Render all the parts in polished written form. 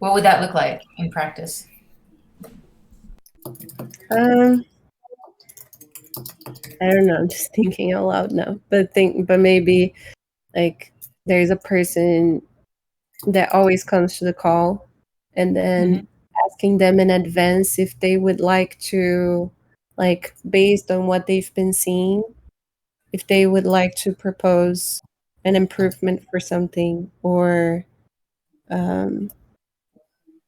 What would that look like in practice? I don't know. I'm just thinking out loud now. But maybe like there's a person that always comes to the call, and then asking them in advance if they would like to, like based on what they've been seeing, if they would like to propose an improvement for something or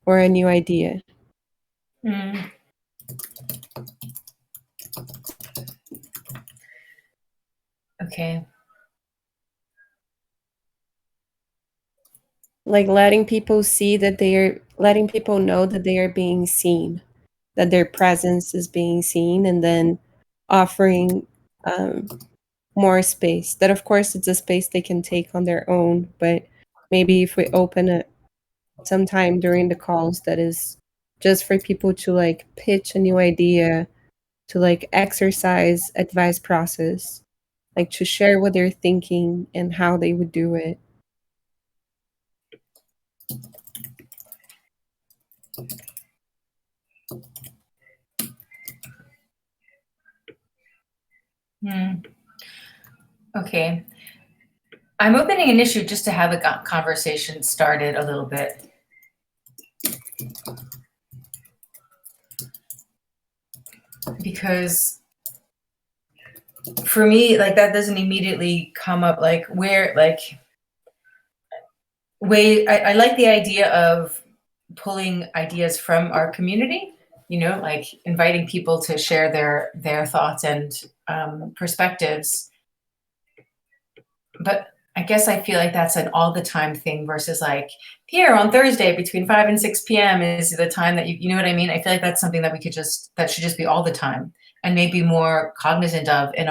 a new idea. Mm. Okay. Like letting people know that they are being seen, that their presence is being seen, and then offering more space. That of course it's a space they can take on their own, but maybe if we open it sometime during the calls that is just for people to like pitch a new idea, to like exercise advice process, like to share what they're thinking and how they would do it. Okay. I'm opening an issue just to have a conversation started a little bit. Because for me, like that doesn't immediately come up like where, like, I like the idea of pulling ideas from our community, like inviting people to share their thoughts and perspectives. But I guess I feel like that's an all the time thing versus like here on Thursday between 5 and 6 p.m. is the time that you know what I mean? I feel like that's something that that should just be all the time and maybe more cognizant of in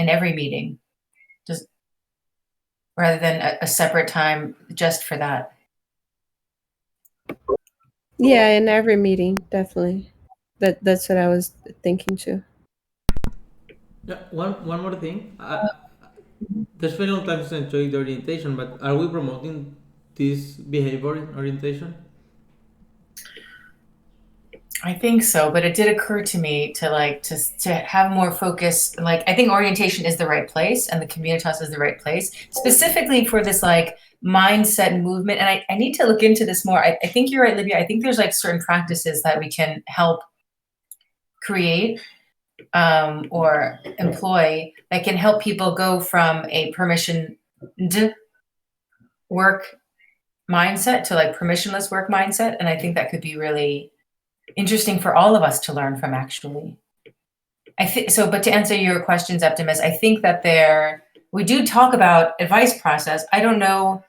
every meeting, just rather than a separate time just for that. Yeah, in every meeting, definitely. That's what I was thinking too. Yeah, one more thing. There's very long time since I enjoyed the orientation, but are we promoting this behavior in orientation? I think so, but it did occur to me to have more focus. Like I think orientation is the right place, and the communitas is the right place, specifically for this like mindset movement. And I need to look into this more. I think you're right, Libya. I think there's like certain practices that we can help create or employ that can help people go from a permissioned work mindset to like permissionless work mindset. And I think that could be really interesting for all of us to learn from, actually. I think so, but to answer your questions, Optimus, I think that we do talk about advice process. I don't know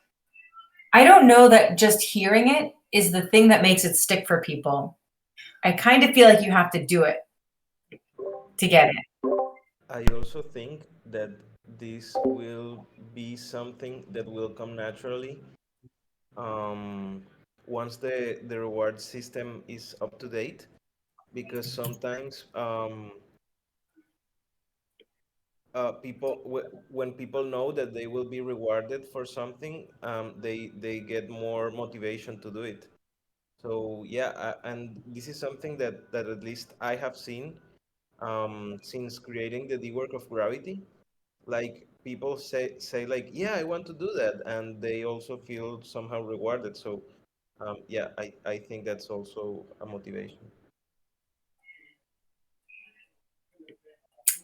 that just hearing it is the thing that makes it stick for people. I kind of feel like you have to do it to get it. I also think that this will be something that will come naturally once the reward system is up to date, because sometimes when people know that they will be rewarded for something, they get more motivation to do it. So yeah, and this is something that at least I have seen since creating the D-Work of Gravity. Like people say like, yeah, I want to do that, and they also feel somehow rewarded. So yeah, I think that's also a motivation.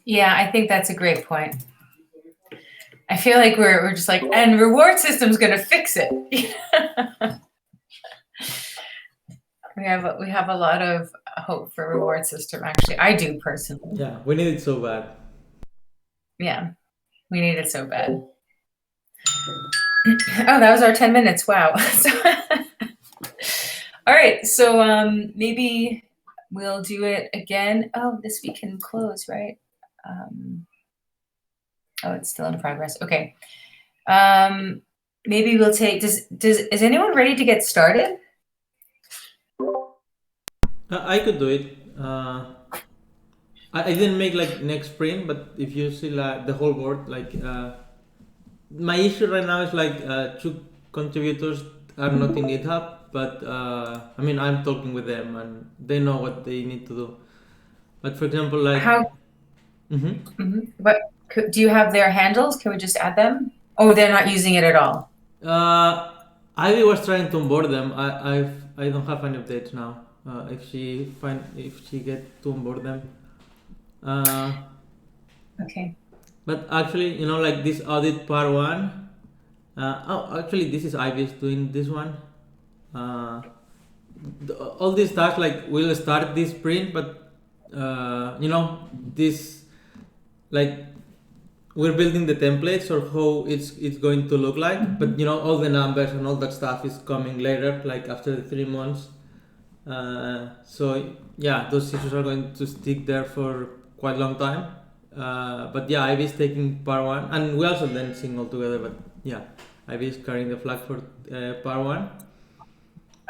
Yeah, I think that's a great point. I feel like we're just like, and reward system's gonna fix it. We have a lot of hope for reward system. Actually, I do personally. Yeah, we need it so bad. Yeah, we need it so bad. Oh, that was our 10 minutes. Wow. All right, so maybe we'll do it again. Oh, this we can close, right? Oh, it's still in progress. Okay. Maybe we'll take. Is anyone ready to get started? I could do it. I didn't make like next sprint, but if you see like the whole board, like my issue right now is like two contributors are not in GitHub, but I mean, I'm talking with them and they know what they need to do. But for example, like How, Mhm. but do you have their handles? Can we just add them? Oh, they're not using it at all. Ivy was trying to onboard them. I don't have any updates now. If she get to onboard them. Okay. But actually, like this audit part one. Actually, this is Ivy's doing this one. All these tasks like will start this sprint, but this like we're building the templates or how it's going to look like. But all the numbers and all that stuff is coming later, like after the 3 months. So yeah, those issues are going to stick there for quite a long time. But yeah, Ivy is taking part one, and we also then sing all together. But yeah, Ivy is carrying the flag for part one.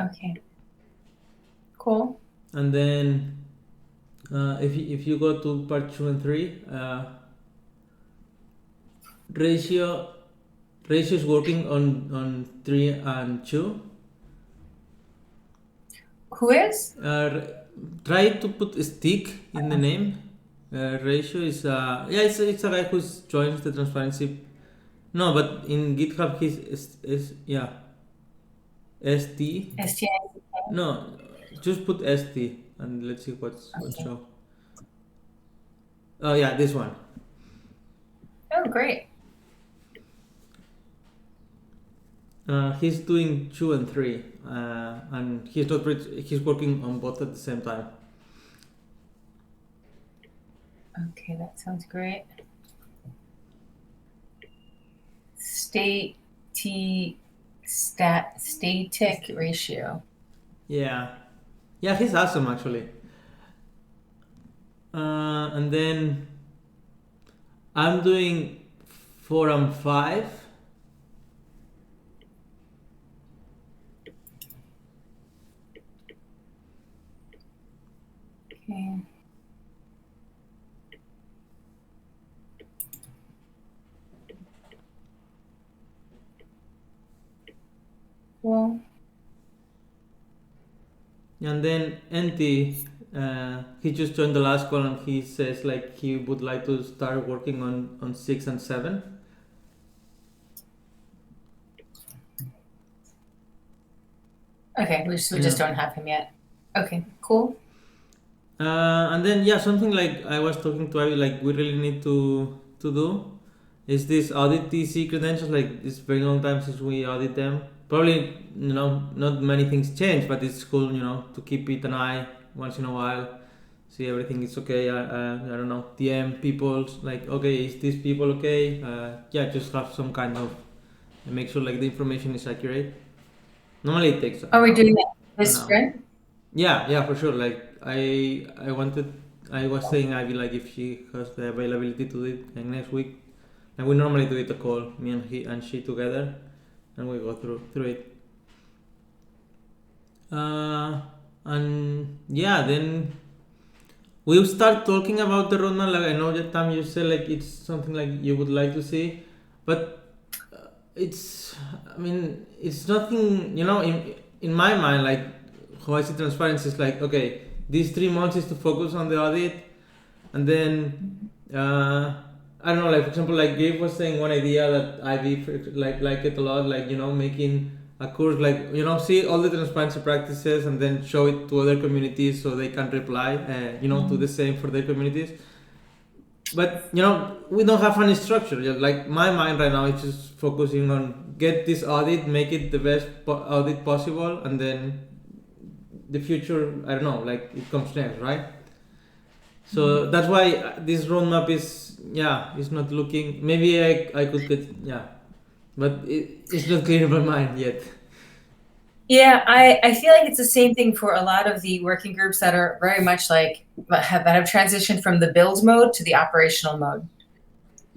Okay. Cool. And then if you go to part 2 and 3, ratio is working on 3 and 2. Who is? Try to put a stick in the name. Ratio is it's a guy who joins the transparency. No, but in GitHub he's ST. STI. No, just put ST and let's see what's show. Oh yeah, this one. Oh, great. He's doing 2 and 3, and he's working on both at the same time. Okay, that sounds great. Static ratio. Yeah, he's awesome actually. And then I'm doing 4 and 5. Okay. Well, And then NT, he just joined the last call and he says like he would like to start working on 6 and 7. okay, we just don't have him yet. Okay, cool. And then something like I was talking to Ivy, like we really need to do is this audit TC credentials. Like it's very long time since we audit them. Probably not many things change, but it's cool to keep it an eye once in a while, see everything is okay. I don't know, DM people like, okay, is this people okay? Just have some kind of make sure like the information is accurate. Normally it takes. Are we doing that this No. sprint? Yeah, for sure. Like I was saying Ivy, like if she has the availability to do it like next week, and we normally do it a call, me and she together, and we go through it. And then we'll start talking about the roadmap. Like I know that time you said like it's something like you would like to see, but it's nothing. In my mind, like how I see transparency is like, okay, these 3 months is to focus on the audit, and then I don't know, like for example, like Gabe was saying one idea that Ivy like it a lot, like making a course, like see all the transparency practices and then show it to other communities so they can reply, do the same for their communities. But we don't have any structure. Like my mind right now is just focusing on get this audit, make it the best audit possible, and then the future, I don't know, like it comes next, right? So that's why this roadmap is not looking. Maybe I could get but it's not clear in my mind yet. Yeah, I feel like it's the same thing for a lot of the working groups that are very much like that have transitioned from the build mode to the operational mode.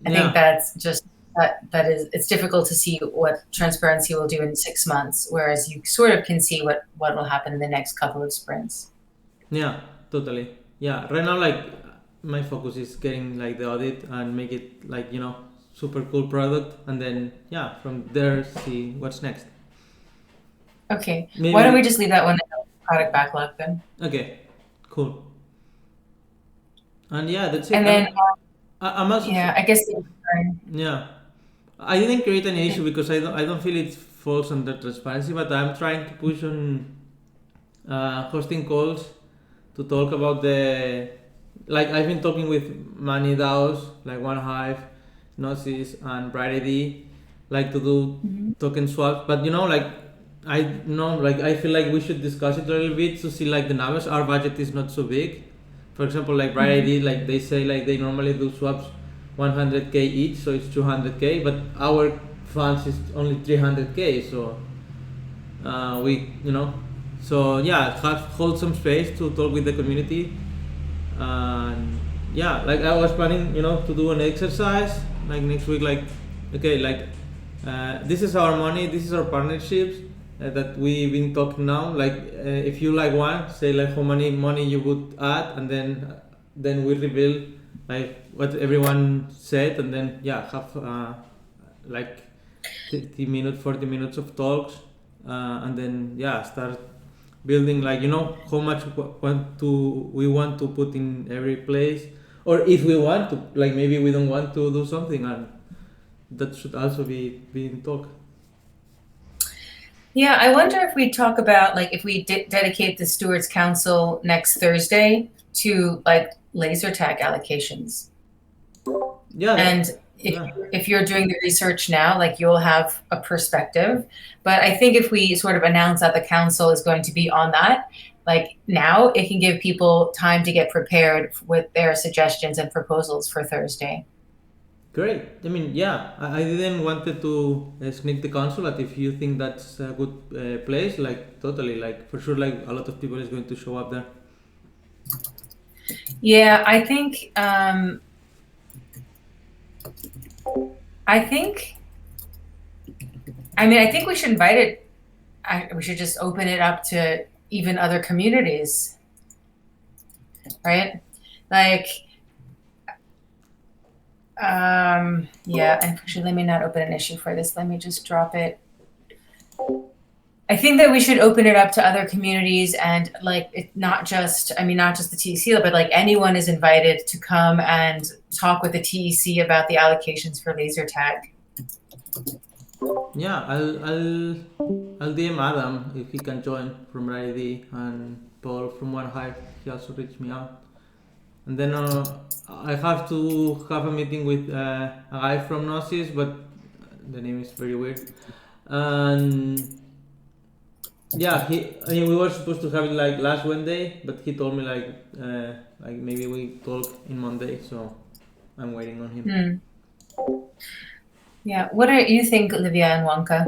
I think that's just that is, it's difficult to see what transparency will do in 6 months, whereas you sort of can see what will happen in the next couple of sprints. Yeah, totally. Yeah, right now like my focus is getting like the audit and make it like super cool product, and then from there see what's next. Okay. Maybe. Why don't we just leave that one in the product backlog then? Okay, cool. And yeah, that's it. And then, I'm also yeah, I guess. yeah. I didn't create an issue because I don't feel it falls under transparency, but I'm trying to push on hosting calls to talk about the like I've been talking with many DAOs like OneHive, Gnosis, and BrightID, like to do token swaps. But like I feel like we should discuss it a little bit to see like the numbers. Our budget is not so big. For example, like BrightID, like they say like they normally do swaps 100k each, so it's 200k. But our funds is only 300k, so we so yeah, hold some space to talk with the community. And yeah, like I was planning to do an exercise like next week, like okay, like this is our money, this is our partnerships that we've been talking now, like if you like want, say like how many money you would add, and then we reveal like what everyone said, and then yeah, have like 30 minutes 40 minutes of talks, and then yeah, start building like how much we want to put in every place, or if we want to, like maybe we don't want to do something, and that should also be in talk. Yeah, I wonder if we talk about like if we dedicate the Stewards Council next Thursday to like laser tag allocations. Yeah. And if you're doing the research now, like you'll have a perspective. But I think if we sort of announce that the council is going to be on that, like now, it can give people time to get prepared with their suggestions and proposals for Thursday. Great. I mean, yeah, I didn't wanted to sneak the council, but if you think that's a good place, like totally, like for sure, like a lot of people is going to show up there. Yeah, I think we should invite it. We should just open it up to even other communities, right? Like, yeah, and actually, let me not open an issue for this. Let me just drop it. I think that we should open it up to other communities, and like not just the TEC, but like anyone is invited to come and talk with the TEC about the allocations for laser tag. Yeah, I'll DM Adam if he can join from RID, and Paul from OneHive. He also reached me out. And then I have to have a meeting with a guy from Gnosis, but the name is very weird. And yeah, we were supposed to have it like last Wednesday, but he told me like maybe we talk in Monday, so I'm waiting on him. Yeah, what do you think, Olivia and Wonka?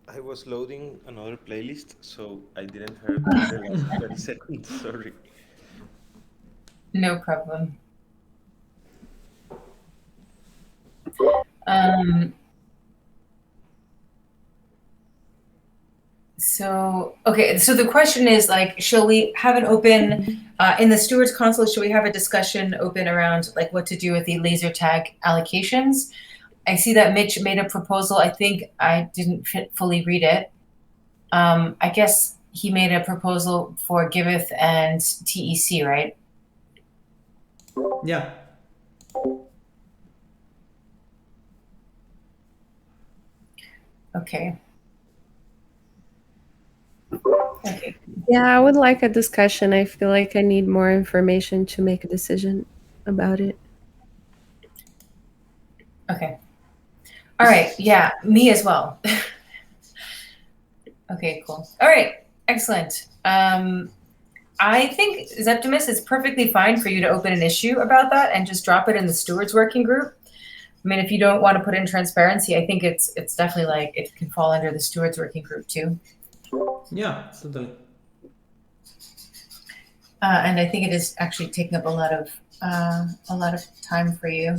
I was loading another playlist, so I didn't hear the last 30 seconds. Sorry. No problem. So the question is like, shall we have an open in the Stewards Council? Should we have a discussion open around like what to do with the laser tag allocations? I see that Mitch made a proposal. I think I didn't fully read it. I guess he made a proposal for Giveth and TEC, right? Yeah. Okay. Yeah, I would like a discussion. I feel like I need more information to make a decision about it. Okay. All right. Yeah, me as well. Okay, cool. All right, excellent. I think, Zeptimus, it's perfectly fine for you to open an issue about that and just drop it in the Stewards Working Group. I mean, if you don't want to put in transparency, I think it's definitely like it can fall under the Stewards Working Group too. Yeah, totally. And I think it is actually taking up a lot of time for you.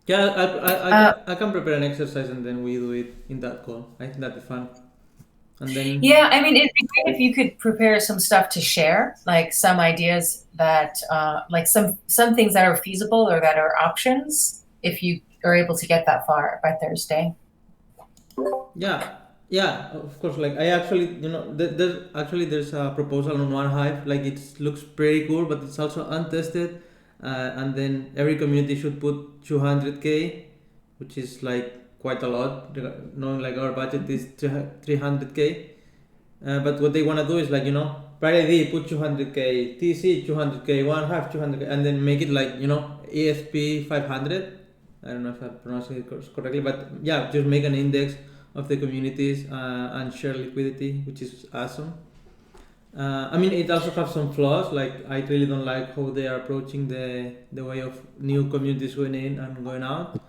Yeah, I can prepare an exercise and then we do it in that call. I think that'd be fun. And then yeah, I mean, it'd be great if you could prepare some stuff to share, like some ideas that, like some things that are feasible or that are options. If you are able to get that far by Thursday. Yeah, of course. Like I actually, there's a proposal on One Hive. Like it looks pretty cool, but it's also untested. And then every community should put 200K, which is like quite a lot. Knowing like our budget is 300K. But what they want to do is like, Pride ID put 200K, TC 200K, One Hive 200K, and then make it like, ESP 500. I don't know if I'm pronouncing it correctly, but yeah, just make an index of the communities and share liquidity, which is awesome. I mean, it also has some flaws. Like, I really don't like how they are approaching the way of new communities going in and going out.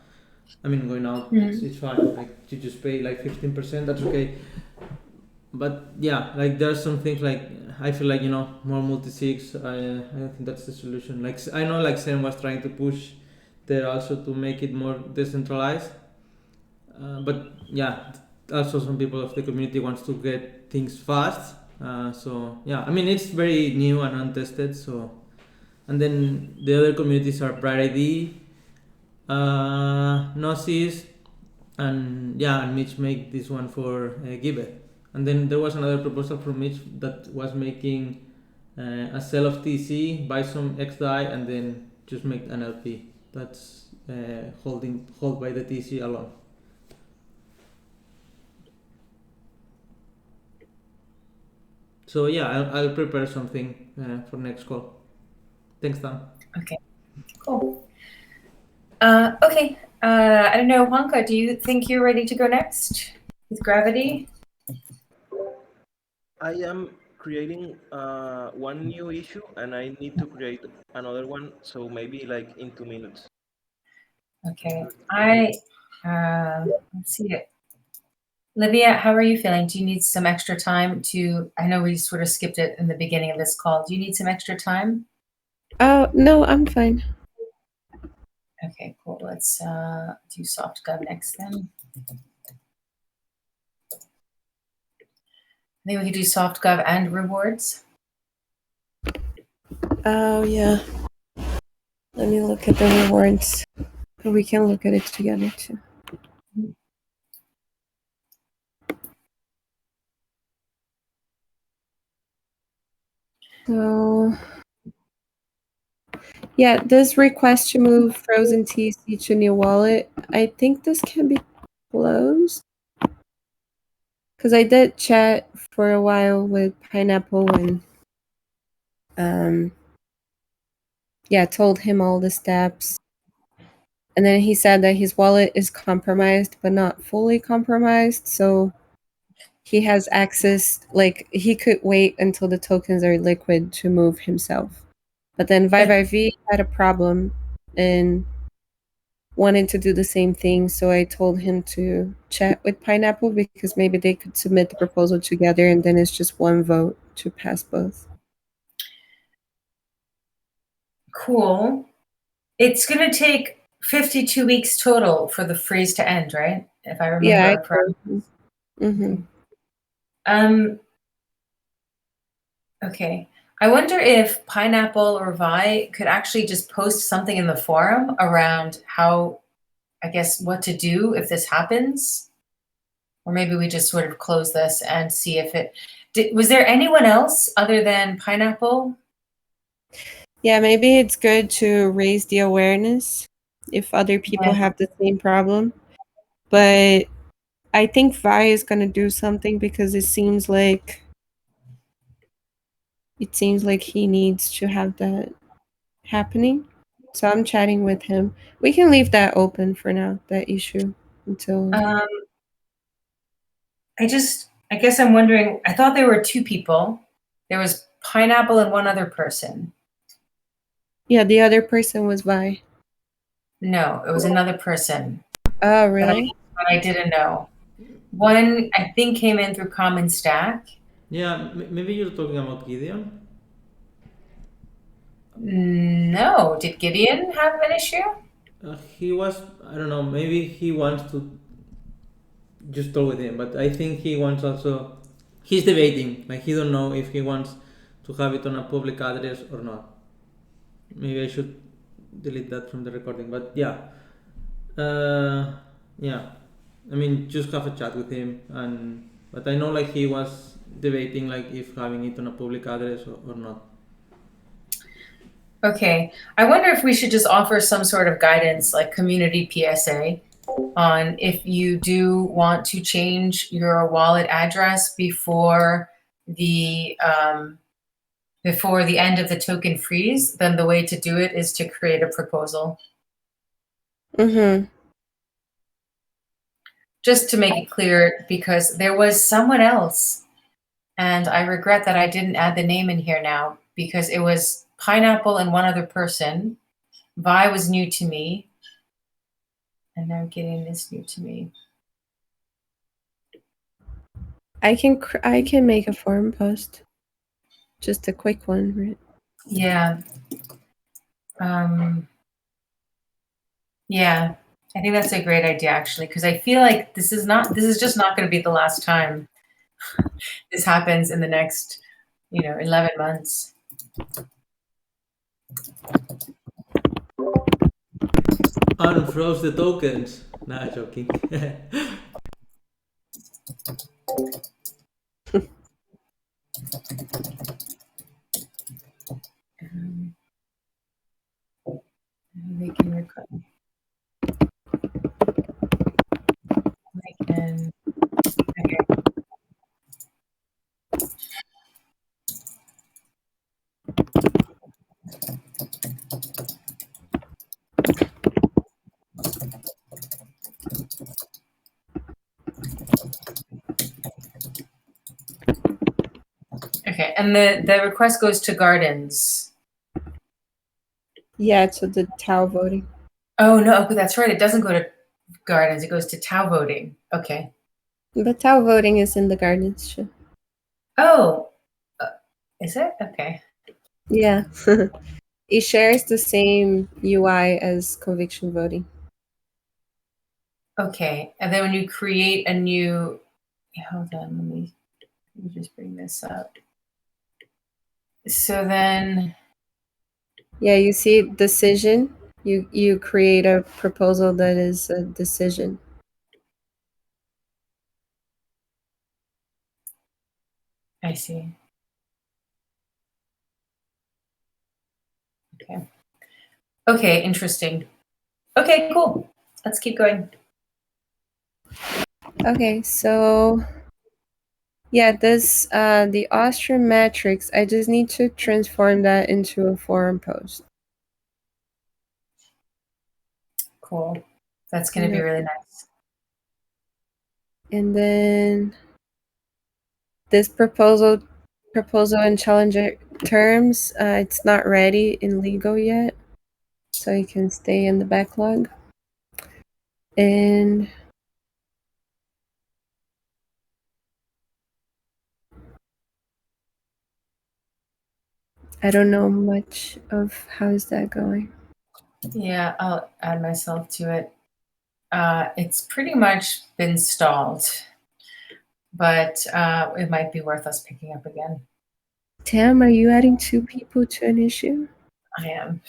I mean, going out, it's fine. Like, you just pay like 15%, that's okay. But yeah, like there's some things like I feel like more multi-sigs. I don't think that's the solution. Like I know like Sam was trying to push there also to make it more decentralized. But yeah, also some people of the community wants to get things fast. So yeah, I mean it's very new and untested. So and then the other communities are Bright ID, Gnosis, and yeah, and Mitch make this one for Gibbet. And then there was another proposal from Mitch that was making a sell of TC, buy some XDAI, and then just make an LP. That's hold by the TC alone. So yeah, I'll prepare something for next call. Thanks, Tom. Okay, cool. Okay, I don't know, Juanca, do you think you're ready to go next with Gravity? I am creating one new issue and I need to create another one, so maybe like in 2 minutes. Okay, let's see it. Livia, how are you feeling? Do you need some extra time I know we sort of skipped it in the beginning of this call. Do you need some extra time? Oh, no, I'm fine. Okay, cool. Let's do soft gov next then. I think we could do soft gov and rewards. Oh, yeah. Let me look at the rewards. We can look at it together too. So, yeah, this request to move frozen TC to new wallet, I think this can be closed. Because I did chat for a while with Pineapple and told him all the steps. And then he said that his wallet is compromised, but not fully compromised. So he has access, like he could wait until the tokens are liquid to move himself. But then ViViV had a problem and wanted to do the same thing. So I told him to chat with Pineapple because maybe they could submit the proposal together and then it's just one vote to pass both. Cool. It's going to take 52 weeks total for the freeze to end, right? If I remember correctly. Okay. I wonder if Pineapple or Vi could actually just post something in the forum around how, I guess, what to do if this happens. Or maybe we just sort of close this and see if was there anyone else other than Pineapple? Yeah, maybe it's good to raise the awareness if other people have the same problem. But I think Vi is going to do something because it seems like he needs to have that happening. So I'm chatting with him. We can leave that open for now, that issue, until... I guess I'm wondering, I thought there were two people. There was Pineapple and one other person. Yeah, the other person was Vi. No, it was another person. Oh, really? But I didn't know. One, I think, came in through Common Stack. Yeah, maybe you're talking about Gideon? No. Did Gideon have an issue? He was, I don't know, maybe he wants to just talk with him, but I think he wants also, he's debating, like he don't know if he wants to have it on a public address or not. Maybe I should delete that from the recording, but yeah. Yeah, I mean, just have a chat with him, and but I know like he was debating like if having it on a public address or not. Okay. I wonder if we should just offer some sort of guidance, like community PSA, on if you do want to change your wallet address before the end of the token freeze, then the way to do it is to create a proposal. Mm-hmm. Just to make it clear, because there was someone else, and I regret that I didn't add the name in here now, because it was Pineapple and one other person. Vi was new to me, and now getting this new to me. I can make a forum post, just a quick one, right? Yeah. Yeah, I think that's a great idea actually, because I feel like this is just not going to be the last time this happens in the next, 11 months. Unfroze the tokens. Nah, joking. Um, they can record. They can. Okay. Okay, and the request goes to Gardens. Yeah, to the Tau voting. Oh no, that's right. It doesn't go to Gardens. It goes to Tau voting. Okay. But Tau voting is in the Gardens too. Oh, is it? Okay. Yeah. It shares the same UI as conviction voting. Okay, and then when you create a new, hold on, let me just bring this up. So then, Yeah, you see decision. You create a proposal that is a decision. I see. Okay. Okay, interesting. Okay, cool. Let's keep going. Okay, so yeah, this the Austrian matrix, I just need to transform that into a forum post. Cool. That's going to be really nice. And then this proposal and challenger terms, it's not ready in legal yet, so it can stay in the backlog. And I don't know much of how's that going. Yeah, I'll add myself to it. It's pretty much been stalled, but it might be worth us picking up again. Tam, are you adding 2 people to an issue? I am.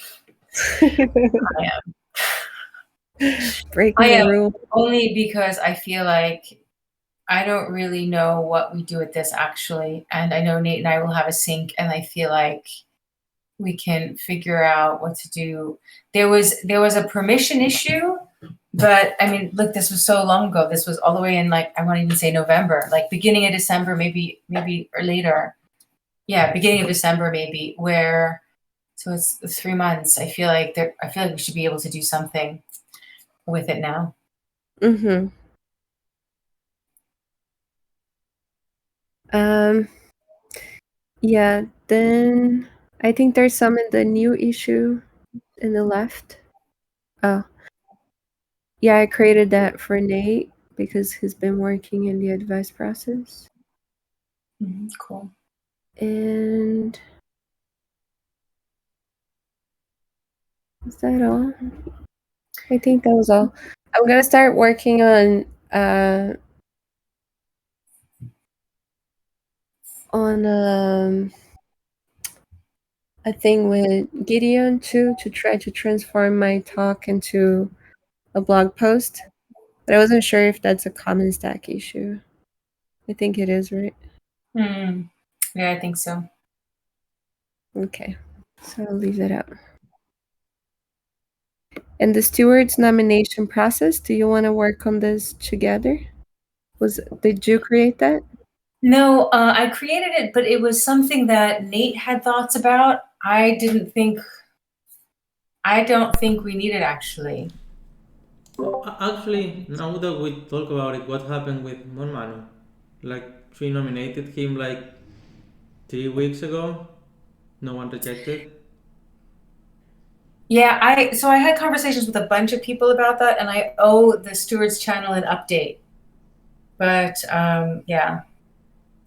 Breaking the rule. Only because I feel like I don't really know what we do with this actually. And I know Nate and I will have a sync, and I feel like we can figure out what to do. There was a permission issue, but I mean, look, this was so long ago. This was all the way in, like, I won't even say November, like beginning of December, maybe or later. Yeah, beginning of December, maybe, so it's 3 months. I feel like we should be able to do something with it now. Mm-hmm. Yeah, then I think there's some in the new issue in the left. Oh. Yeah, I created that for Nate because he's been working in the advice process. Cool. And is that all? I think that was all. I'm gonna start working on a thing with Gideon too, to try to transform my talk into a blog post, but I wasn't sure if that's a common stack issue. I think it is, right? Yeah, I think so. Okay, so I'll leave that out. And the stewards nomination process, do you want to work on this together? Did you create that? No, I created it, but it was something that Nate had thoughts about. I don't think we need it actually. Actually, now that we talk about it, what happened with Monmanu? Like, she nominated him like 3 weeks ago. No one rejected. Yeah, I had conversations with a bunch of people about that, and I owe the Stewards channel an update. But yeah,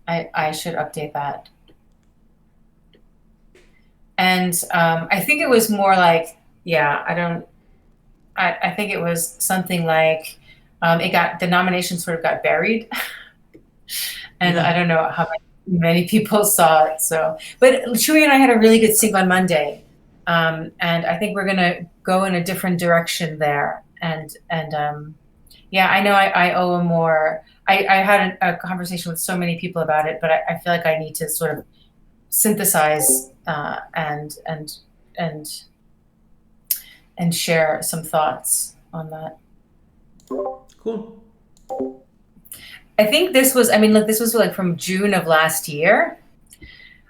I should update that. And I think it was more like, yeah, I think it was something like the nomination sort of got buried. And Yeah. I don't know how many people saw it. So, but Chewy and I had a really good sync on Monday. And I think we're going to go in a different direction there. And yeah, I know I owe him more. I had a conversation with so many people about it, but I feel like I need to sort of synthesize and share some thoughts on that. Cool. I think this was like from June of last year.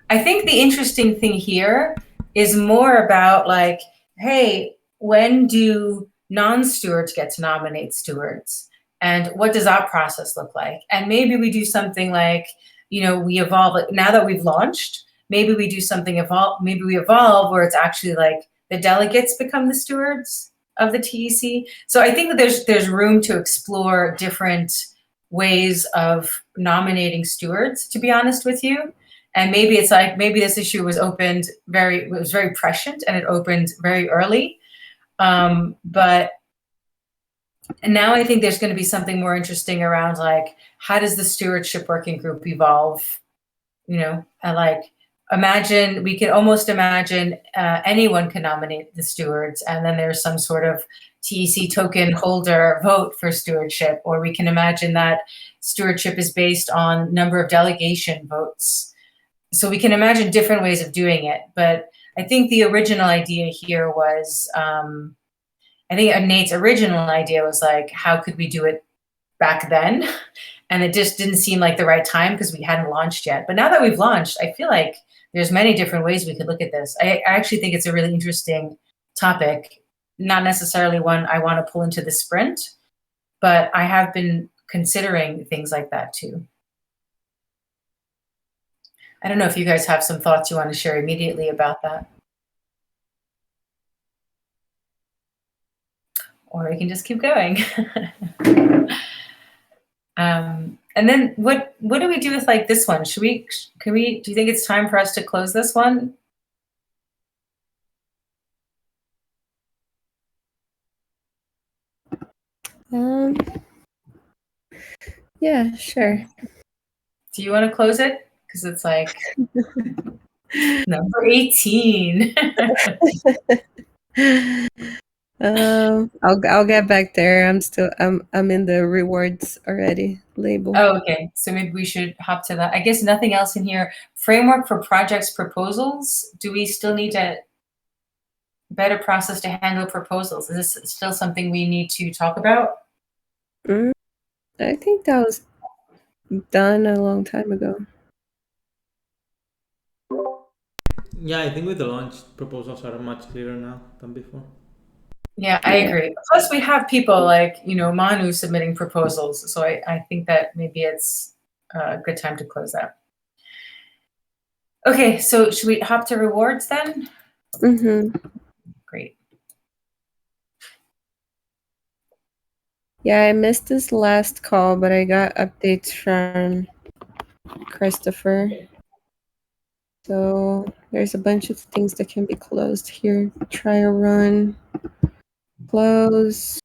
I think the interesting thing here is more about like, hey, when do non-stewards get to nominate stewards? And what does that process look like? And maybe we do something like, we evolve now that we've launched, maybe we do something maybe we evolve where it's actually like the delegates become the stewards of the TEC. So I think that there's room to explore different ways of nominating stewards, to be honest with you. And maybe it's like, maybe this issue was very prescient and it opened very early. But now I think there's going to be something more interesting around like, how does the stewardship working group evolve? And like, we can almost imagine anyone can nominate the stewards, and then there's some sort of TEC token holder vote for stewardship, or we can imagine that stewardship is based on number of delegation votes. So we can imagine different ways of doing it. But I think the original idea here was, I think Nate's original idea was like, how could we do it back then? And it just didn't seem like the right time because we hadn't launched yet. But now that we've launched, I feel like there's many different ways we could look at this. I actually think it's a really interesting topic, not necessarily one I want to pull into the sprint, but I have been considering things like that too. I don't know if you guys have some thoughts you want to share immediately about that. Or we can just keep going. And then what do we do with like this one? Do you think it's time for us to close this one? Yeah, sure. Do you want to close it? Because it's like number 18. I'll get back there. I'm in the rewards already label. Oh, okay. So maybe we should hop to that. I guess nothing else in here. Framework for projects proposals. Do we still need a better process to handle proposals? Is this still something we need to talk about? I think that was done a long time ago. Yeah, I think with the launch, proposals are much clearer now than before. Yeah, I agree. Plus, we have people like, Manu submitting proposals. So I think that maybe it's a good time to close that. Okay, so should we hop to rewards then? Mm-hmm. Great. Yeah, I missed this last call, but I got updates from Christopher. So there's a bunch of things that can be closed here. Trial run, close.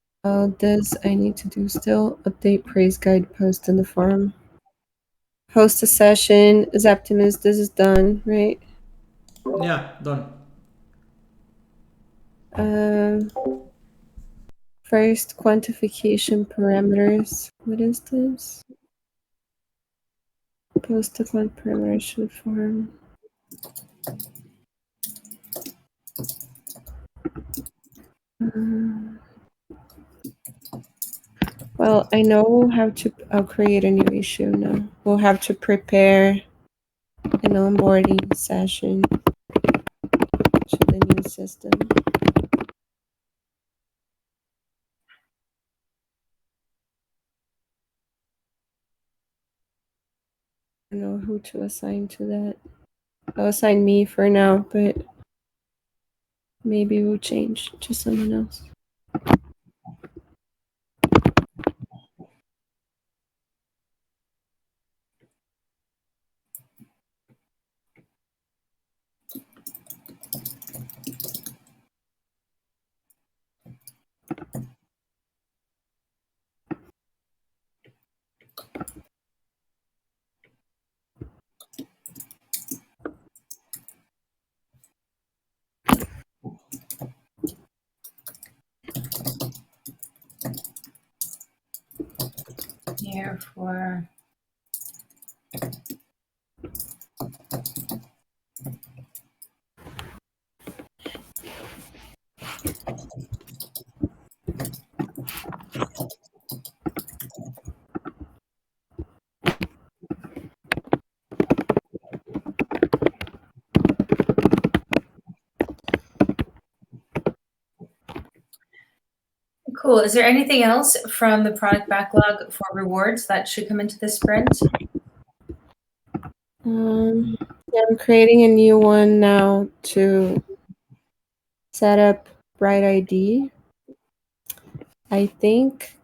This I need to do still. Update praise guide post in the forum. Host a session. Zaptimus, this is done, right? Yeah, done. First, quantification parameters. What is this? Post to quant parameters should form. Well, I know we'll have to. I'll create a new issue now. We'll have to prepare an onboarding session to the new system. I don't know who to assign to that. I'll assign me for now, but maybe we'll change to someone else. Here for cool. Is there anything else from the product backlog for rewards that should come into this sprint? Yeah, I'm creating a new one now to set up Bright ID. I think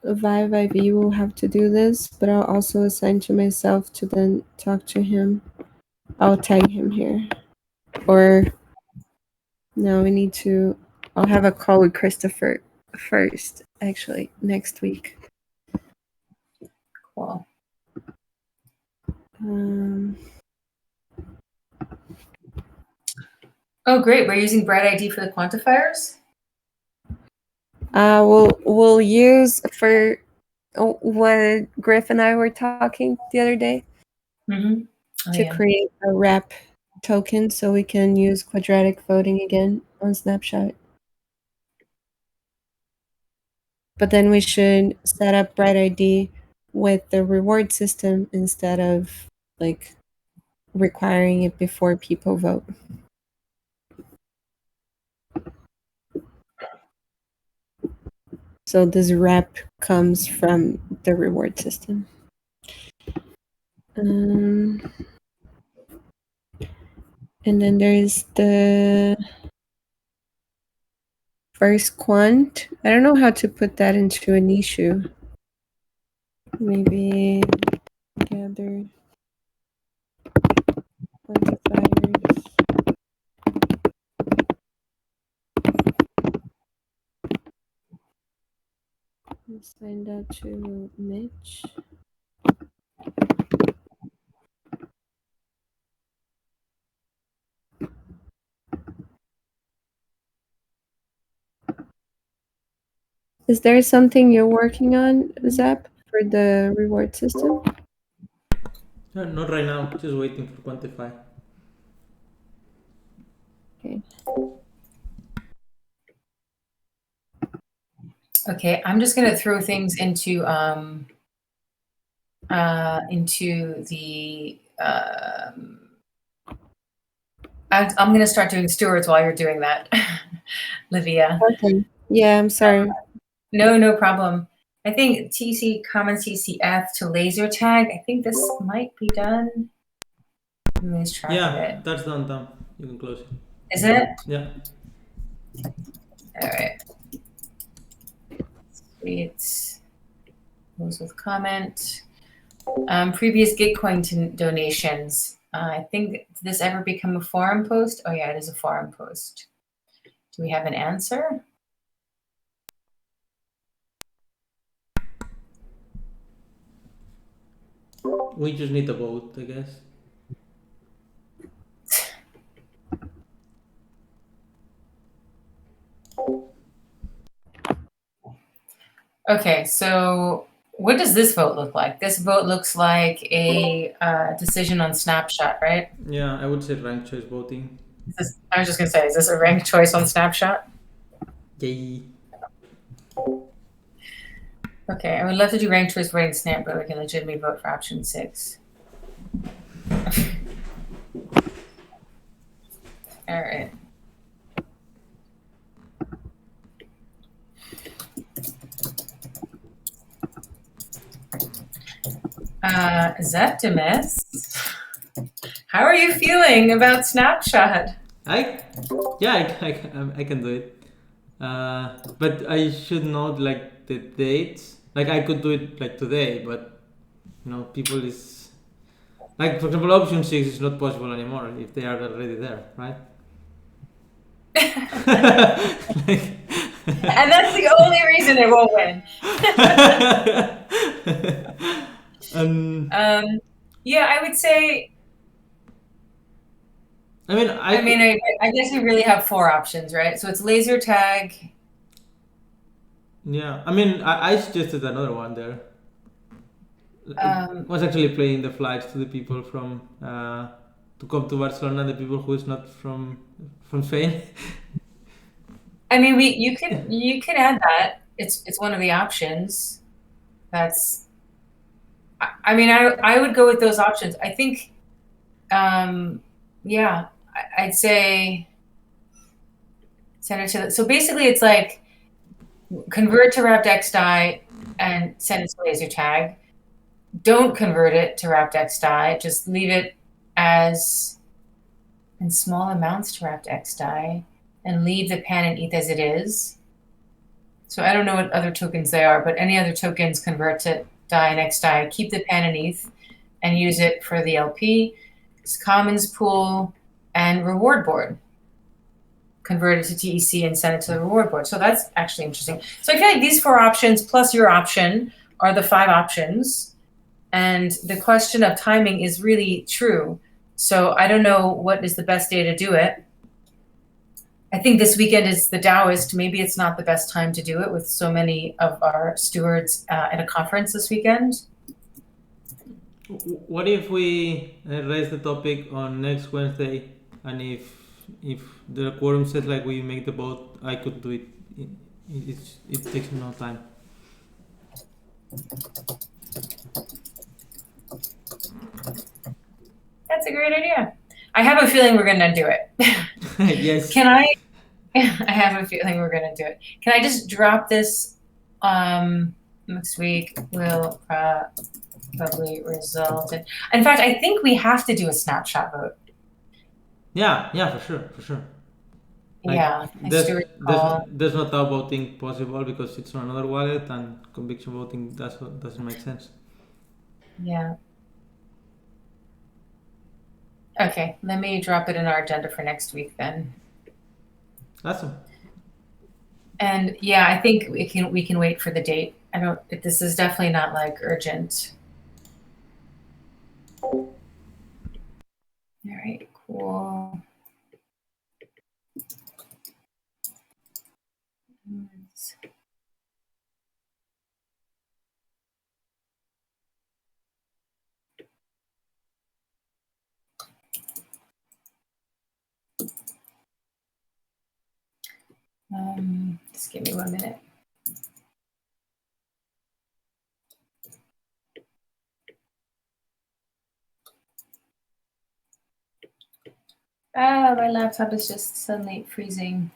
Vive IV will have to do this, but I'll also assign to myself to then talk to him. I'll tag him here. Or no, we need to. I'll have a call with Christopher first, actually, next week. Cool. Oh, great. We're using Bright ID for the quantifiers? We'll use for what Griff and I were talking the other day Mm-hmm. to create a wrap token so we can use quadratic voting again on Snapshot. But then we should set up Bright ID with the reward system instead of like requiring it before people vote. So this wrap comes from the reward system. And then there's the first quant. I don't know how to put that into an issue. Maybe gather quantifiers. Assign that to Mitch. Is there something you're working on, Zap, for the reward system? Not right now. Just waiting for quantify. Okay. Okay, I'm just gonna throw things into the I'm gonna start doing stewards while you're doing that, Livia. Okay. Yeah, I'm sorry. No problem. I think TC common CCF to laser tag. I think this might be done. Let me lose track of it. That's done, Tom. You can close it. Is it? Yeah. All right. Sweet. Close with comment. Previous Gitcoin donations. I think, did this ever become a forum post? Oh yeah, it is a forum post. Do we have an answer? We just need a vote, I guess. Okay, so what does this vote look like? This vote looks like a decision on Snapshot, right? Yeah, I would say ranked choice voting. I was just gonna say, is this a ranked choice on Snapshot? Yay. Okay, I would love to do ranked choice voting Snap, but we can legitimately vote for option 6. All right. Zeptimus, how are you feeling about Snapshot? I can do it. But I should note like the dates. Like I could do it like today, but people is like, for example, option 6 is not possible anymore if they are already there, right? Like, And that's the only reason it won't win. Yeah, I would say. I mean, I guess we really have 4 options, right? So it's laser tag. yeah. I mean, I suggested another one there. Was actually playing the flights to the people from to come to Barcelona, the people who is not from Spain. I mean, you could add that. It's one of the options. That's. I mean, I would go with those options. I think, yeah, I'd say send it to. So basically, it's like convert to wrapped X die and send it to laser tag. Don't convert it to wrapped X die. Just leave it as in small amounts to wrapped X die and leave the pan and ETH as it is. So I don't know what other tokens they are, but any other tokens convert to die and X die, keep the pan and ETH and use it for the LP, commons pool, and reward board. Convert it to TEC and send it to the reward board. So that's actually interesting. So I feel like these 4 options plus your option are the 5 options. And the question of timing is really true. So I don't know what is the best day to do it. I think this weekend is the Taoist. Maybe it's not the best time to do it with so many of our stewards at a conference this weekend. What if we raise the topic on next Wednesday, and if the quorum says like we make the vote, I could do it. It takes no time. That's a great idea. I have a feeling we're going to do it. Yes. Can I? I have a feeling we're going to do it. Can I just drop this? Next week will probably result in fact, I think we have to do a snapshot vote. Yeah, for sure. Like, yeah. There's no tau voting possible because it's on another wallet, and conviction voting doesn't make sense. Yeah. Okay, let me drop it in our agenda for next week then. Awesome. And yeah, I think we can wait for the date. This is definitely not like urgent. All right, cool. Just give me 1 minute. My laptop is just suddenly freezing.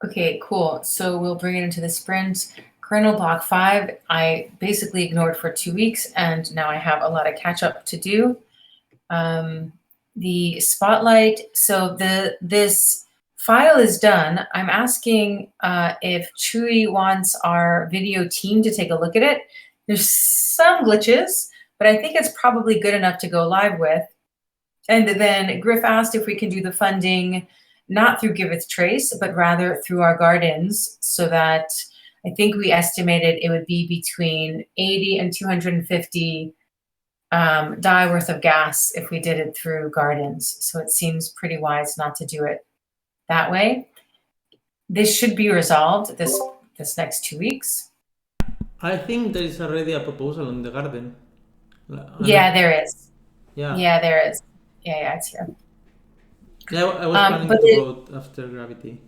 Okay, cool. So we'll bring it into the sprint. Kernel block 5, I basically ignored for 2 weeks, and now I have a lot of catch up to do. The spotlight, so this file is done. I'm asking if Chewy wants our video team to take a look at it. There's some glitches, but I think it's probably good enough to go live with. And then Griff asked if we can do the funding not through Giveth Trace, but rather through our gardens, so that I think we estimated it would be between 80 and 250 die worth of gas if we did it through gardens. So it seems pretty wise not to do it that way. This should be resolved this next 2 weeks. I think there is already a proposal on the garden. Yeah, there is. Yeah. Yeah, there is. Yeah, it's here. Yeah, I was planning but to vote after Gravity.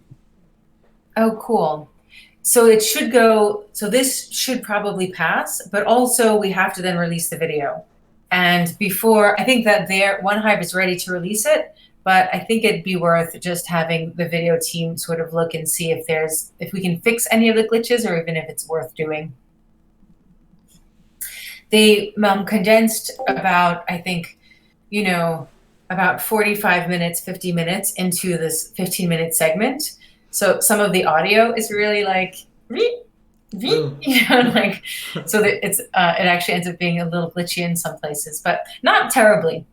Oh, cool. So it should go, so this should probably pass, but also we have to then release the video. And before, I think that One Hive is ready to release it, but I think it'd be worth just having the video team sort of look and see if we can fix any of the glitches or even if it's worth doing. They condensed about, I think, about 45 minutes, 50 minutes into this 15-minute segment. So some of the audio is really like, like, so that it actually ends up being a little glitchy in some places, but not terribly.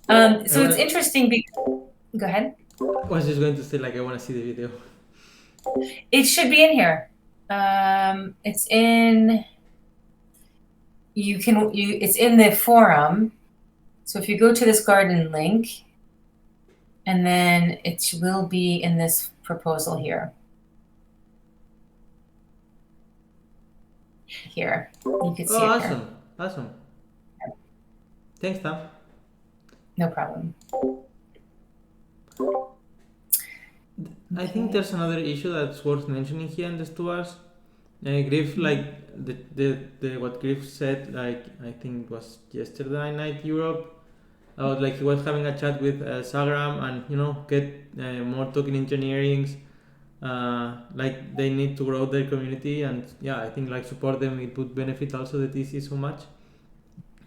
So it's interesting because, go ahead. I was just going to say, like, I want to see the video. It should be in here. It's in, it's in the forum. So if you go to this garden link, and then it will be in this proposal here. Here, you can see it. Awesome. Here. Awesome. Thanks, Tam. No problem. I think there's another issue that's worth mentioning here in the stewards. Griff, like what Griff said, like I think it was yesterday night Europe, about like he was having a chat with Sagram and get more token engineerings. Like they need to grow their community, and yeah, I think like support them, it would benefit also the TC so much.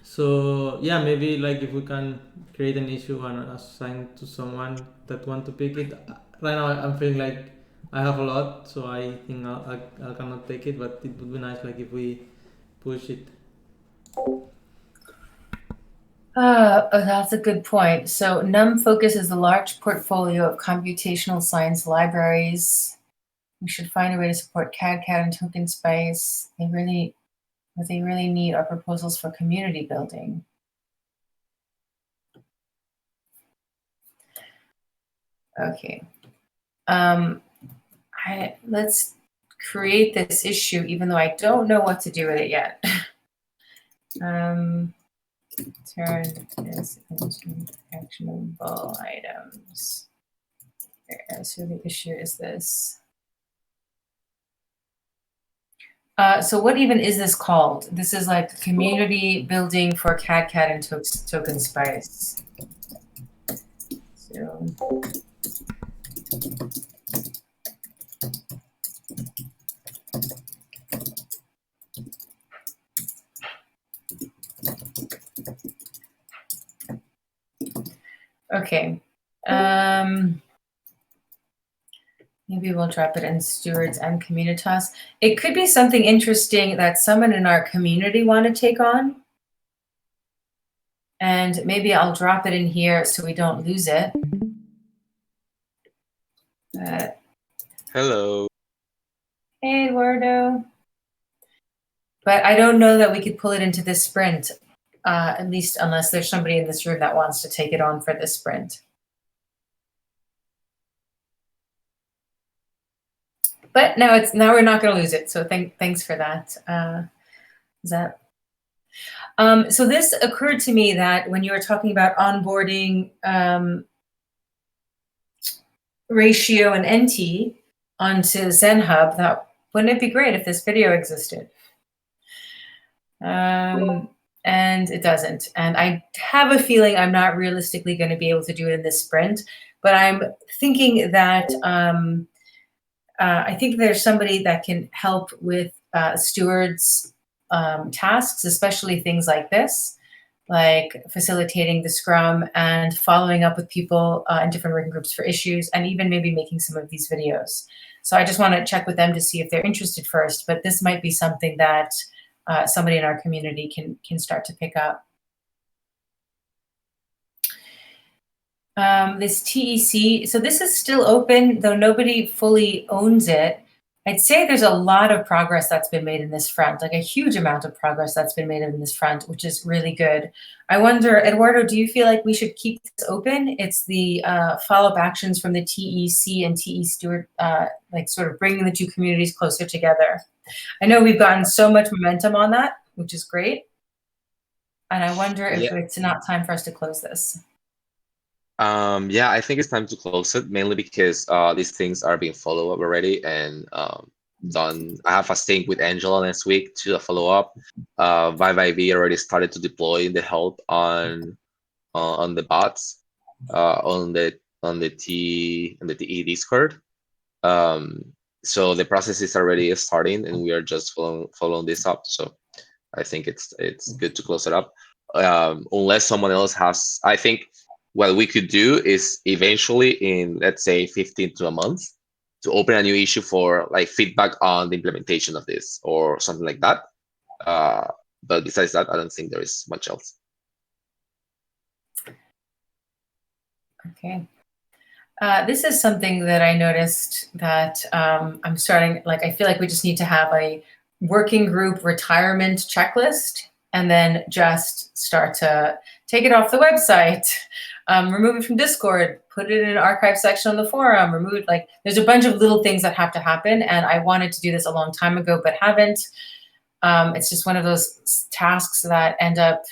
So yeah, maybe like if we can create an issue and assign to someone that want to pick it. Right now I'm feeling like I have a lot, so I think I cannot take it, but it would be nice like if we push it. That's a good point. So NUM focuses a large portfolio of computational science libraries. We should find a way to support CAD and token space. What they really need are proposals for community building. Okay. Let's create this issue, even though I don't know what to do with it yet. Turn this into actionable items. Okay, so the issue is this. So what even is this called? This is like community building for CAD and token space. So. Okay. Maybe we'll drop it in stewards and communitas. It could be something interesting that someone in our community want to take on. And maybe I'll drop it in here so we don't lose it. Hello. Hey, Eduardo. But I don't know that we could pull it into this sprint, at least unless there's somebody in this room that wants to take it on for this sprint. But now we're not going to lose it. So thanks for that. So this occurred to me that when you were talking about onboarding Ratio and NT onto ZenHub, that wouldn't it be great if this video existed? And it doesn't. And I have a feeling I'm not realistically going to be able to do it in this sprint, but I'm thinking that I think there's somebody that can help with stewards' tasks, especially things like this, like facilitating the Scrum and following up with people in different working groups for issues, and even maybe making some of these videos. So I just want to check with them to see if they're interested first, but this might be something that somebody in our community can start to pick up. This TEC, so this is still open, though nobody fully owns it. I'd say there's a lot of progress that's been made in this front, like a huge amount of progress that's been made in this front, which is really good. I wonder, Eduardo, do you feel like we should keep this open? It's the follow-up actions from the TEC and TE Stewart, like sort of bringing the two communities closer together. I know we've gotten so much momentum on that, which is great. And I wonder if Yeah. it's not time for us to close this. Yeah, I think it's time to close it, mainly because these things are being followed up already and done. I have a sync with Angela next week to follow up. ViViV already started to deploy the help on the bots on the TE Discord. So the process is already starting, and we are just following this up. So I think it's good to close it up. Unless someone else has, I think what we could do is eventually in, let's say, 15 to a month, to open a new issue for like feedback on the implementation of this or something like that. But besides that, I don't think there is much else. Okay. This is something that I noticed that I'm starting, like, I feel like we just need to have a working group retirement checklist and then just start to take it off the website, remove it from Discord, put it in an archive section on the forum, remove it. Like, there's a bunch of little things that have to happen. And I wanted to do this a long time ago, but haven't. It's just one of those tasks that end up,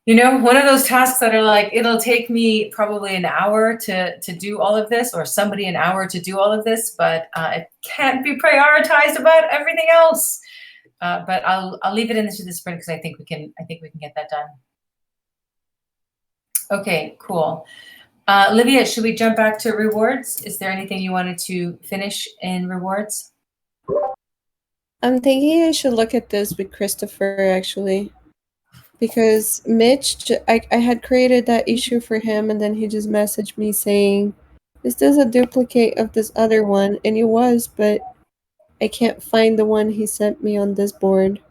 one of those tasks that are like, it'll take me probably an hour to do all of this, or somebody an hour to do all of this, but it can't be prioritized about everything else. But I'll leave it into the sprint because I think we can get that done. Okay, cool. Livia, should we jump back to rewards? Is there anything you wanted to finish in rewards? I'm thinking I should look at this with Christopher, actually. Because Mitch, I had created that issue for him, and then he just messaged me saying, "Is this a duplicate of this other one?" And it was, but I can't find the one he sent me on this board.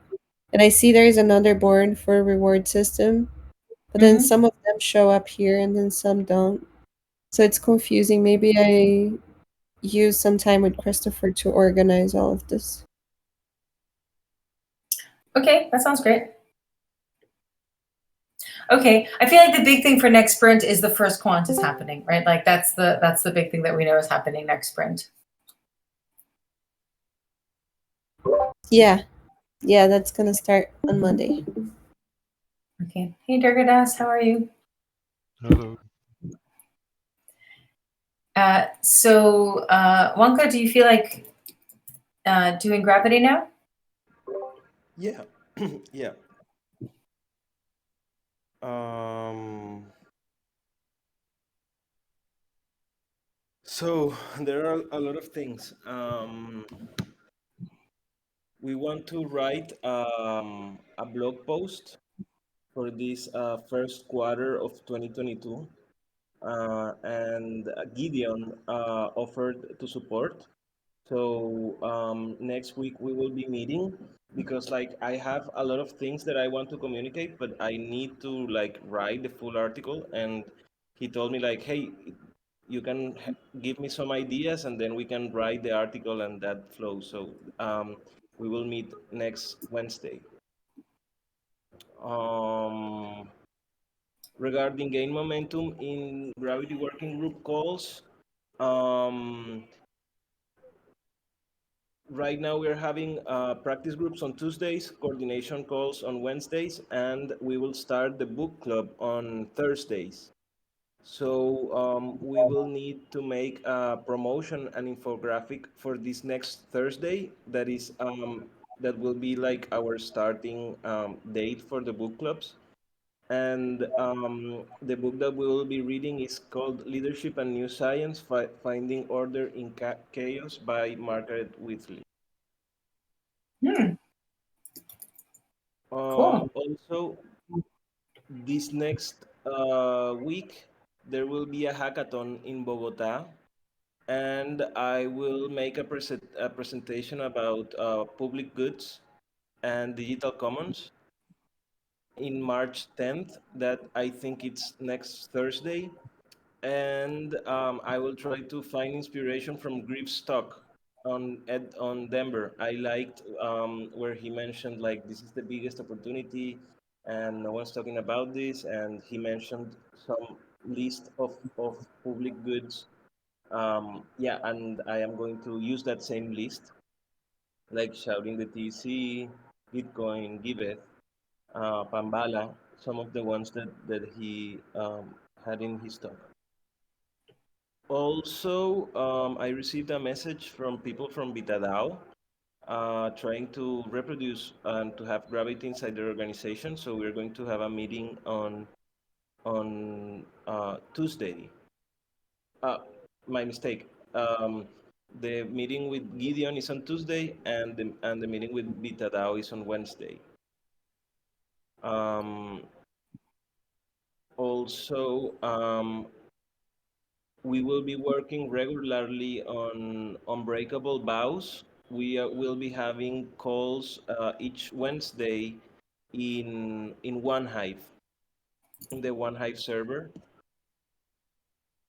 And I see there is another board for a reward system, but then some of them show up here and then some don't. So it's confusing. Maybe I use some time with Christopher to organize all of this. Okay, that sounds great. Okay, I feel like the big thing for next sprint is the first quant is happening, right? Like that's the big thing that we know is happening next sprint. Yeah, that's gonna start on Monday. Okay. Hey, Durgadas, how are you? Hello. So, Wonka, do you feel like doing gravity now? Yeah, yeah. So there are a lot of things. We want to write a blog post for this first quarter of 2022, and Gideon offered to support. So next week we will be meeting because like I have a lot of things that I want to communicate, but I need to like write the full article. And he told me like, hey, you can give me some ideas and then we can write the article and that flows. So we will meet next Wednesday. Regarding gain momentum in gravity working group calls, right now we're having practice groups on Tuesdays, coordination calls on Wednesdays, and we will start the book club on Thursdays. So we will need to make a promotion and infographic for this next Thursday. That will be like our starting date for the book clubs. And the book that we will be reading is called Leadership and New Science: Finding Order in Chaos by Margaret Whitley. Cool. Also, this next week, there will be a hackathon in Bogota, and I will make a presentation about public goods and digital commons in March 10th. That I think it's next Thursday. And I will try to find inspiration from Grief Stock on Denver. I liked where he mentioned like this is the biggest opportunity, and no one's talking about this. And he mentioned some list of public goods. Yeah, and I am going to use that same list, like shouting the TC, Bitcoin, Giveth, Pambala, some of the ones that he had in his talk. Also, I received a message from people from Vitadao trying to reproduce and to have gravity inside their organization. So we're going to have a meeting on Tuesday. My mistake. The meeting with Gideon is on Tuesday, and the meeting with Vitadao is on Wednesday. Also, we will be working regularly on unbreakable vows. We will be having calls each Wednesday in OneHive, in the OneHive server.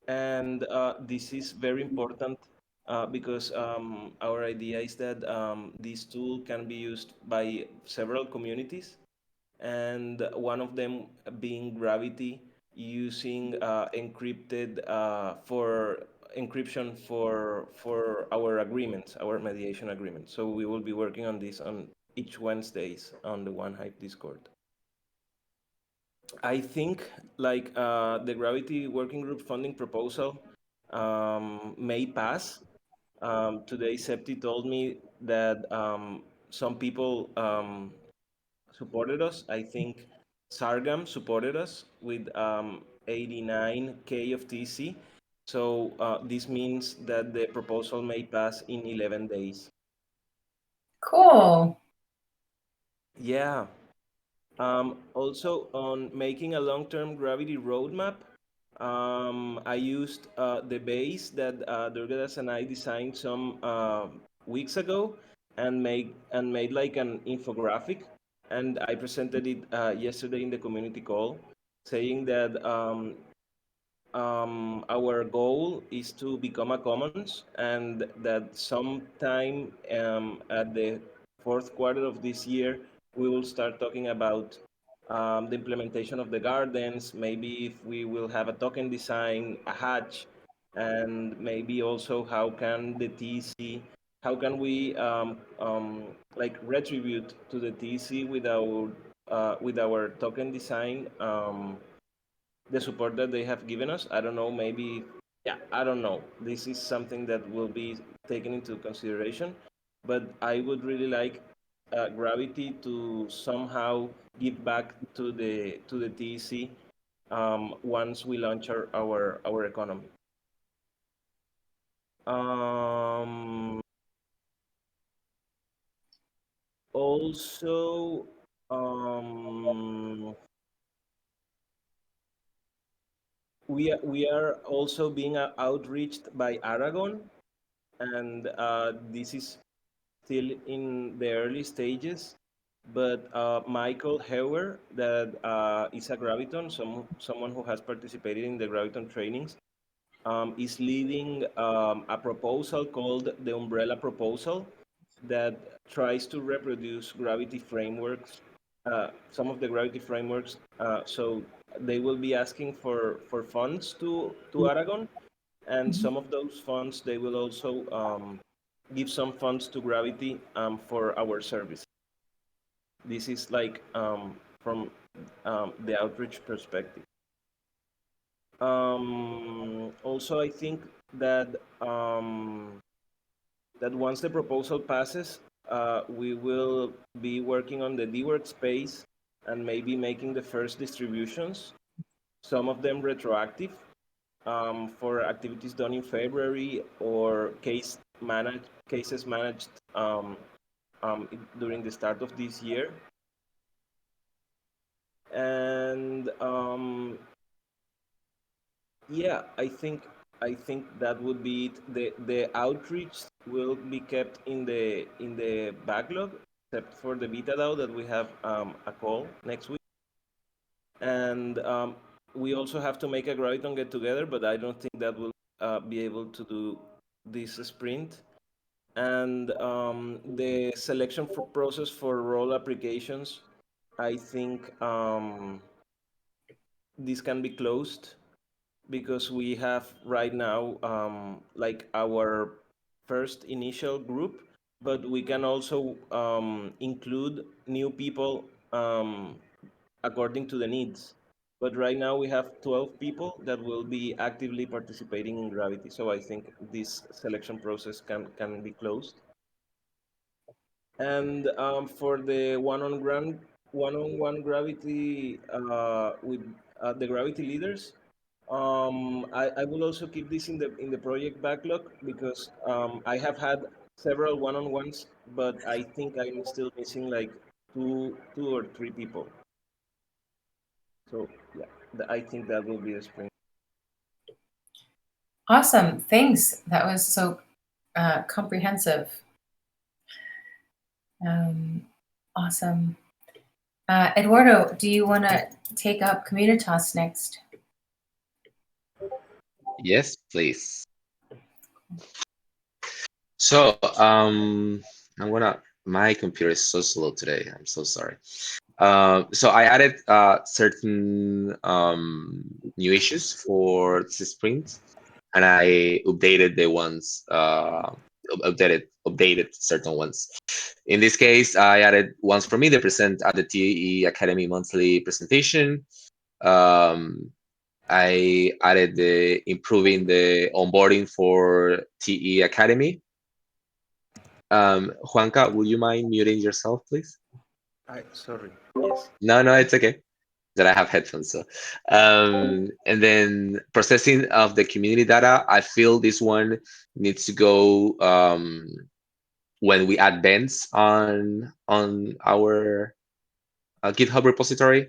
And this is very important because our idea is that this tool can be used by several communities, and one of them being Gravity, using encrypted for encryption for our agreements, our mediation agreements. So we will be working on this on each Wednesdays on the OneHive Discord. I think like the Gravity Working Group funding proposal may pass. Today, Septi told me that some people supported us. I think Sargam supported us with 89K of TC. So this means that the proposal may pass in 11 days. Cool. Yeah. Also, on making a long-term gravity roadmap, I used the base that Durgadas and I designed some weeks ago, and made like an infographic, and I presented it yesterday in the community call, saying that our goal is to become a commons, and that sometime at the fourth quarter of this year, we will start talking about the implementation of the gardens, maybe if we will have a token design, a hatch, and maybe also how can the TC, how can we like retribute to the TC with our token design, the support that they have given us. I don't know, maybe, yeah, I don't know. This is something that will be taken into consideration, but I would really like Gravity to somehow give back to the TEC once we launch our economy. Also, we are also being outreached by Aragon, and this is still in the early stages. But Michael Heuer, that is a Graviton, someone who has participated in the Graviton trainings, is leading a proposal called the Umbrella Proposal that tries to reproduce gravity frameworks, some of the gravity frameworks. So they will be asking for funds to Aragon, and some of those funds they will also give some funds to Gravity for our service. This is like from the outreach perspective. Also, I think that that once the proposal passes, we will be working on the D-Work space and maybe making the first distributions, some of them retroactive, for activities done in February or cases managed during the start of this year. And yeah, I think that would be it. The outreach will be kept in the backlog, except for the beta DAO that we have a call next week. And we also have to make a Graviton get together, but I don't think that will be able to do this sprint. And the selection process for role applications, I think this can be closed because we have right now like our first initial group, but we can also include new people according to the needs. But right now we have 12 people that will be actively participating in Gravity. So I think this selection process can be closed. And for the one-on-one Gravity with the Gravity leaders, I will also keep this in the project backlog because I have had several one-on-ones, but I think I'm still missing like two or three people. So yeah, I think that will be the sprint. Awesome. Thanks. That was so comprehensive. Awesome. Eduardo, do you want to take up Communitas next? Yes, please. So, my computer is so slow today. I'm so sorry. So I added certain new issues for the sprint, and I updated the ones, updated certain ones. In this case, I added ones for me to present at the TE Academy monthly presentation. I added the improving the onboarding for TE Academy. Juanca, would you mind muting yourself, please? Sorry. Yes. No, it's okay. That I have headphones. So, and then processing of the community data. I feel this one needs to go when we add bends on our GitHub repository.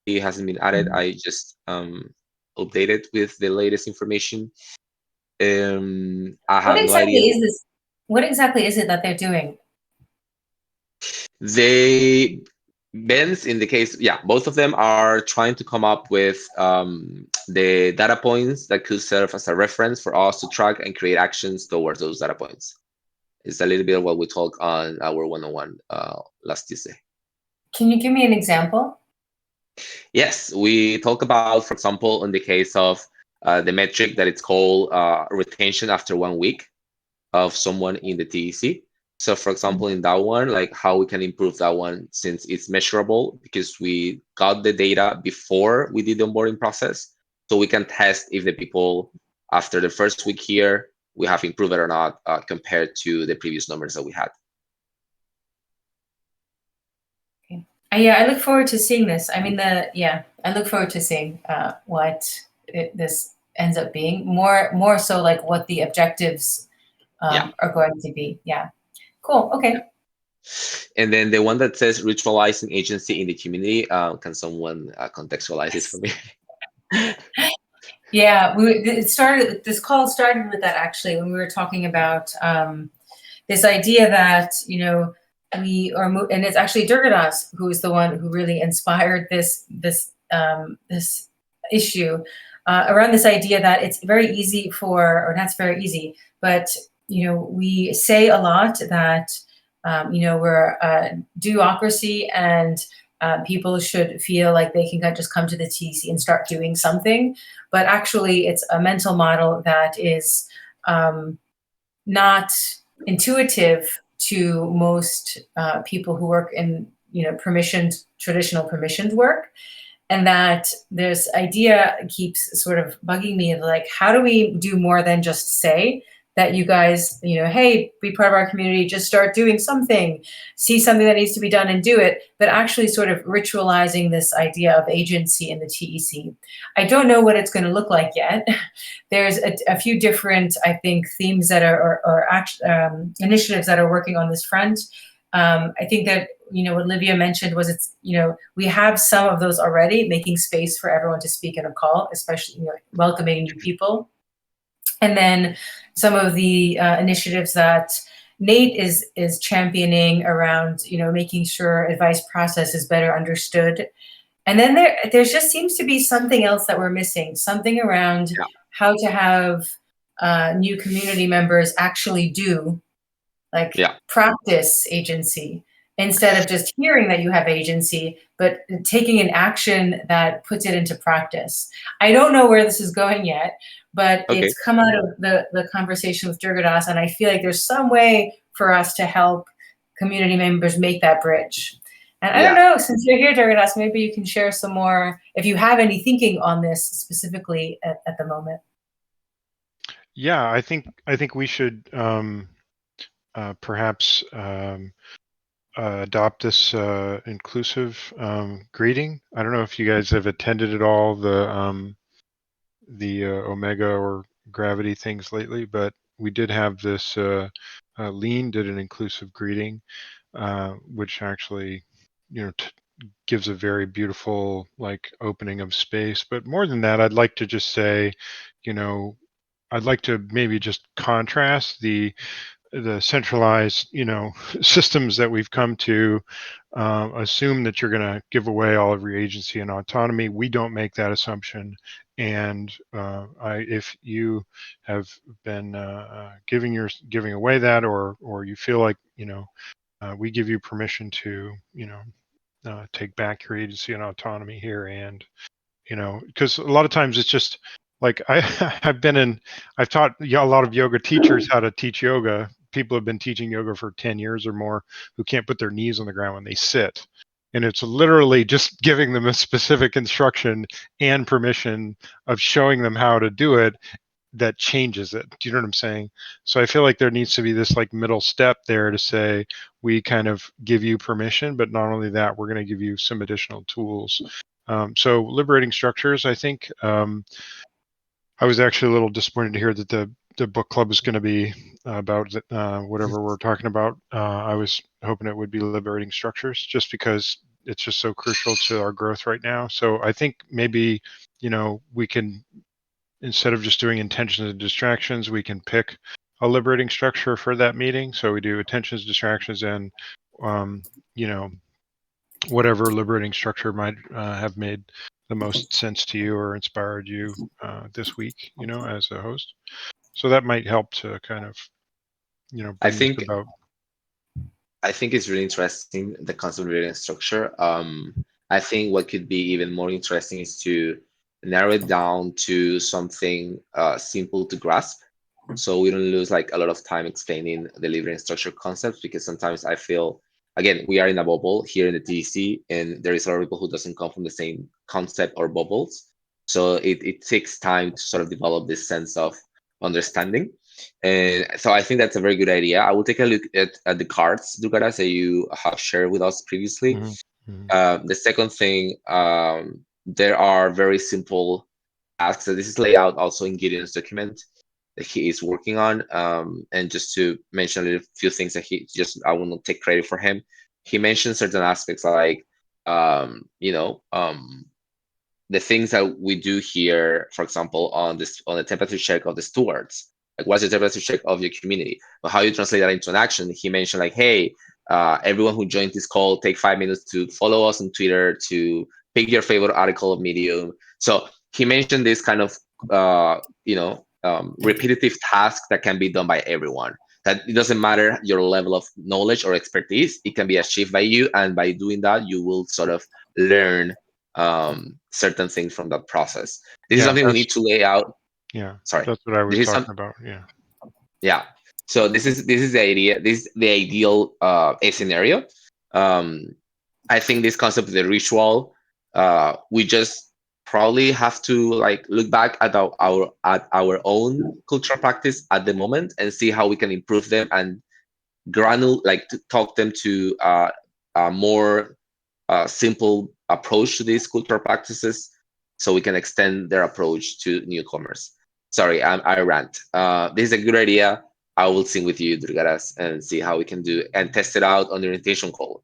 It hasn't been added. I just updated with the latest information. I have no idea. What exactly is it that they're doing? They bends in the case, yeah, both of them are trying to come up with the data points that could serve as a reference for us to track and create actions towards those data points. It's a little bit of what we talked on our one-on-one last Tuesday. Can you give me an example? Yes, we talk about, for example, in the case of the metric that it's called retention after 1 week of someone in the TEC. So for example, in that one, like how we can improve that one since it's measurable because we got the data before we did the onboarding process. So we can test if the people after the first week here, we have improved it or not compared to the previous numbers that we had. Okay. Yeah, I look forward to seeing this. I mean, I look forward to seeing what this ends up being. More so like what the objectives are going to be. Yeah. Cool. Okay. And then the one that says ritualizing agency in the community, can someone contextualize this for me? Yeah, this call started with that actually when we were talking about this idea that, we are, and it's actually Durgadas who is the one who really inspired this issue around this idea that it's very easy or not very easy, but we say a lot that we're a duocracy and people should feel like they can just come to the TC and start doing something, but actually it's a mental model that is not intuitive to most people who work in traditional permissioned work. And that this idea keeps sort of bugging me of like, how do we do more than just say that you guys, hey, be part of our community, just start doing something, see something that needs to be done and do it, but actually sort of ritualizing this idea of agency in the TEC. I don't know what it's going to look like yet. There's a few different, I think, themes that or initiatives that are working on this front. I think that, what Livia mentioned was we have some of those already, making space for everyone to speak in a call, especially welcoming new people. And then some of the initiatives that Nate is championing around, making sure advice process is better understood. And then there just seems to be something else that we're missing, something around how to have new community members actually do like Yeah. practice agency instead of just hearing that you have agency, but taking an action that puts it into practice. I don't know where this is going yet, but Okay. it's come out of the conversation with Durgadas, and I feel like there's some way for us to help community members make that bridge. And I don't know, since you're here, Durgadas, maybe you can share some more, if you have any thinking on this specifically at the moment. Yeah, I think we should perhaps adopt this inclusive greeting. I don't know if you guys have attended at all the Omega or Gravity things lately, but we did have this. Lean did an inclusive greeting, which actually, gives a very beautiful like opening of space. But more than that, I'd like to just say, I'd like to maybe just contrast the centralized, systems that we've come to assume that you're going to give away all of your agency and autonomy. We don't make that assumption. And if you have been giving away that, or you feel like, we give you permission to, take back your agency and autonomy here. And, because a lot of times it's just like I've taught a lot of yoga teachers how to teach yoga. People have been teaching yoga for 10 years or more who can't put their knees on the ground when they sit. And it's literally just giving them a specific instruction and permission of showing them how to do it that changes it. Do you know what I'm saying? So I feel like there needs to be this like middle step there to say, we kind of give you permission, but not only that, we're going to give you some additional tools. So liberating structures, I think, I was actually a little disappointed to hear that the book club is going to be about whatever we're talking about. I was hoping it would be liberating structures, just because it's just so crucial to our growth right now. So I think maybe, we can, instead of just doing intentions and distractions, we can pick a liberating structure for that meeting. So we do attentions, distractions, and whatever liberating structure might have made the most sense to you or inspired you this week, as a host. So that might help to kind of, I bring think this about. I think it's really interesting, the concept of gradient structure. I think what could be even more interesting is to narrow it down to something simple to grasp, so we don't lose like a lot of time explaining the liberating structure concepts, because sometimes I feel, again, we are in a bubble here in the TEC, and there is a lot of people who doesn't come from the same concept or bubbles. So it takes time to sort of develop this sense of understanding. And so I think that's a very good idea. I will take a look at the cards, Dugaras, that you have shared with us previously. The second thing, there are very simple tasks. So this is laid out also in Gideon's document that he is working on. And just to mention a few things that I will not take credit for him. He mentioned certain aspects like, the things that we do here, for example, on the temperature check of the stewards. Like, what's the temperature check of your community? But how you translate that into an action? He mentioned like, hey, everyone who joined this call, take 5 minutes to follow us on Twitter, to pick your favorite article of Medium. So he mentioned this kind of, repetitive task that can be done by everyone. That it doesn't matter your level of knowledge or expertise, it can be achieved by you, and by doing that, you will sort of learn certain things from that process. This is something we need to lay out. Yeah, sorry, that's what I was talking about. Yeah. So this is the idea. This is the ideal scenario. I think this concept of the ritual, we just probably have to like look back at our own cultural practice at the moment and see how we can improve them, and to talk them to a more simple approach to these cultural practices, so we can extend their approach to newcomers. Sorry, I rant. This is a good idea. I will sing with you, Durgaras, and see how we can do and test it out on the orientation call.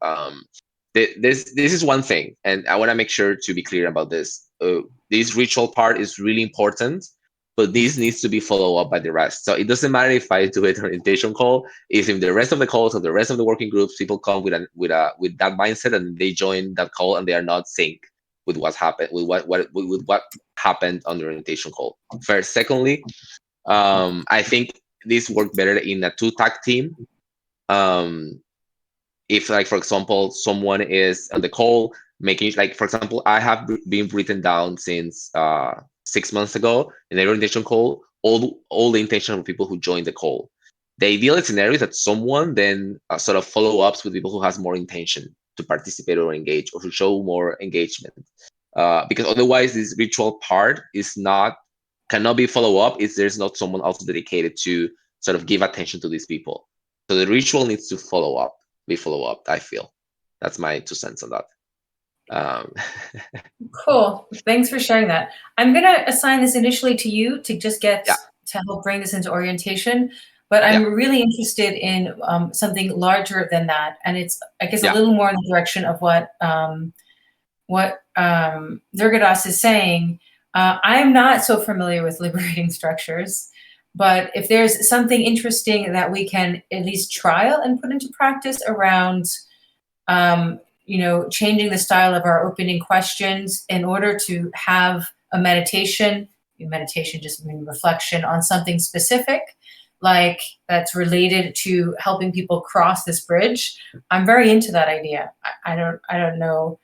This is one thing, and I want to make sure to be clear about this. This ritual part is really important, but this needs to be followed up by the rest. So it doesn't matter if I do it orientation call. If in the rest of the calls or the rest of the working groups, people come with that mindset and they join that call and they are not sync with what's happened, with what happened on the orientation call. First, secondly, I think this worked better in a 2 tag team If, like, for example, someone is on the call making, like, for example, I have been written down since 6 months ago in the orientation call, all the intention of people who join the call. The ideal scenario is that someone then sort of follow ups with people who has more intention to participate or engage or to show more engagement, because otherwise this ritual part cannot be follow up if there's not someone also dedicated to sort of give attention to these people. So the ritual needs to be follow up. I feel that's my 2 cents on that. Cool. Thanks for sharing that. I'm going to assign this initially to you to just get Yeah. to help bring this into orientation. But I'm really interested in something larger than that. And it's, I guess, a little more in the direction of what Durgadas is saying. I'm not so familiar with liberating structures, but if there's something interesting that we can at least trial and put into practice around changing the style of our opening questions in order to have a meditation just means reflection on something specific, like that's related to helping people cross this bridge. I'm very into that idea. I don't know,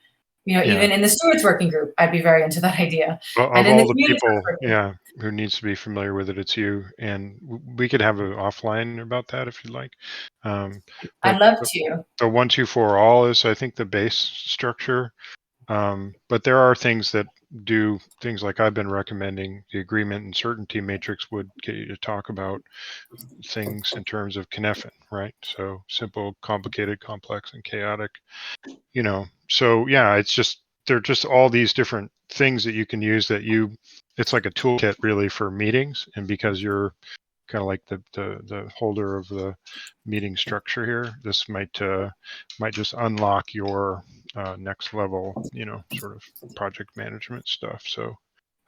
even in the stewards working group, I'd be very into that idea. Well, And of in all the the community people, who needs to be familiar with it, it's you. And we could have an offline about that if you'd like. I'd love to. The 1, 2, 4 all is, I think, the base structure. But there are things that do things like I've been recommending. The agreement and certainty matrix would get you to talk about things in terms of Cynefin, right? So simple, complicated, complex, and chaotic. So it's just, they're just all these different things that you can use it's like a toolkit really for meetings. And because you're kind of like the holder of the meeting structure here, this might just unlock your next level, sort of project management stuff. So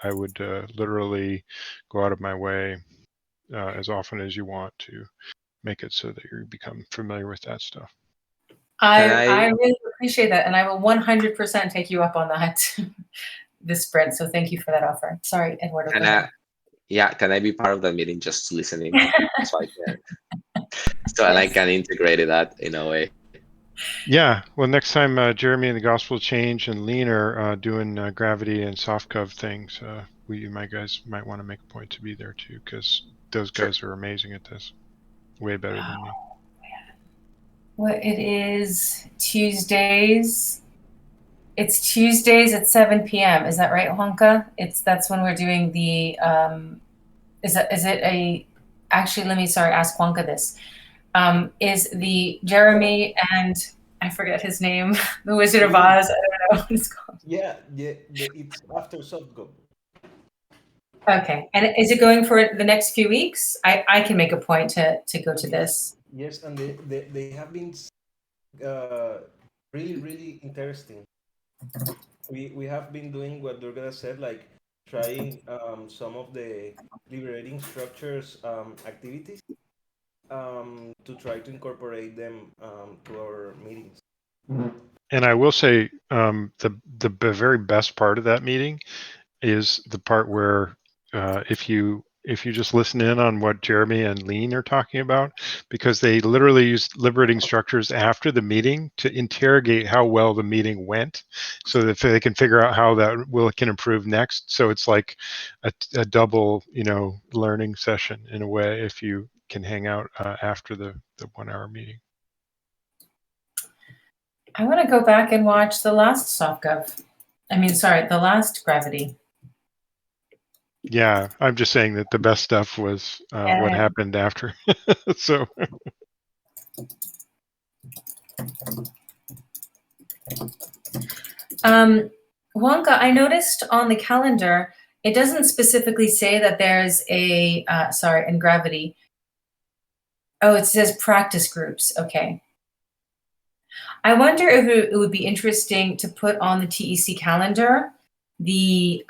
I would literally go out of my way as often as you want to make it so that you become familiar with that stuff. I really appreciate that, and I will 100% take you up on that this sprint. So thank you for that offer. Sorry, Eduardo. Can I be part of that meeting just listening? So I can integrate that in a way. Yeah, well, next time Jeremy and the Gospel Change and Lean are doing gravity and soft cov things, my guys might want to make a point to be there too, because those guys are amazing at this, way better than me. Well, it is Tuesdays. It's Tuesdays at 7 p.m. Is that right, Juanca? That's when we're doing the. Actually, let me ask Juanca this. Is the Jeremy and I forget his name, the Wizard of Oz? I don't know what it's called. Yeah, it's after SoftGov. Okay, and is it going for the next few weeks? I can make a point to go to this. Yes, and they have been really, really interesting. We have been doing what Durga said, like trying some of the liberating structures activities to try to incorporate them to our meetings. And I will say the very best part of that meeting is the part where if you just listen in on what Jeremy and Lean are talking about, because they literally use liberating structures after the meeting to interrogate how well the meeting went, so that they can figure out how that can improve next. So it's like a double, learning session in a way, if you can hang out after the 1 hour meeting. I want to go back and watch the last the last gravity. Yeah, I'm just saying that the best stuff was what happened after. So. Juanca, I noticed on the calendar, it doesn't specifically say that there's a, in gravity. Oh, it says practice groups. Okay. I wonder if it would be interesting to put on the TEC calendar the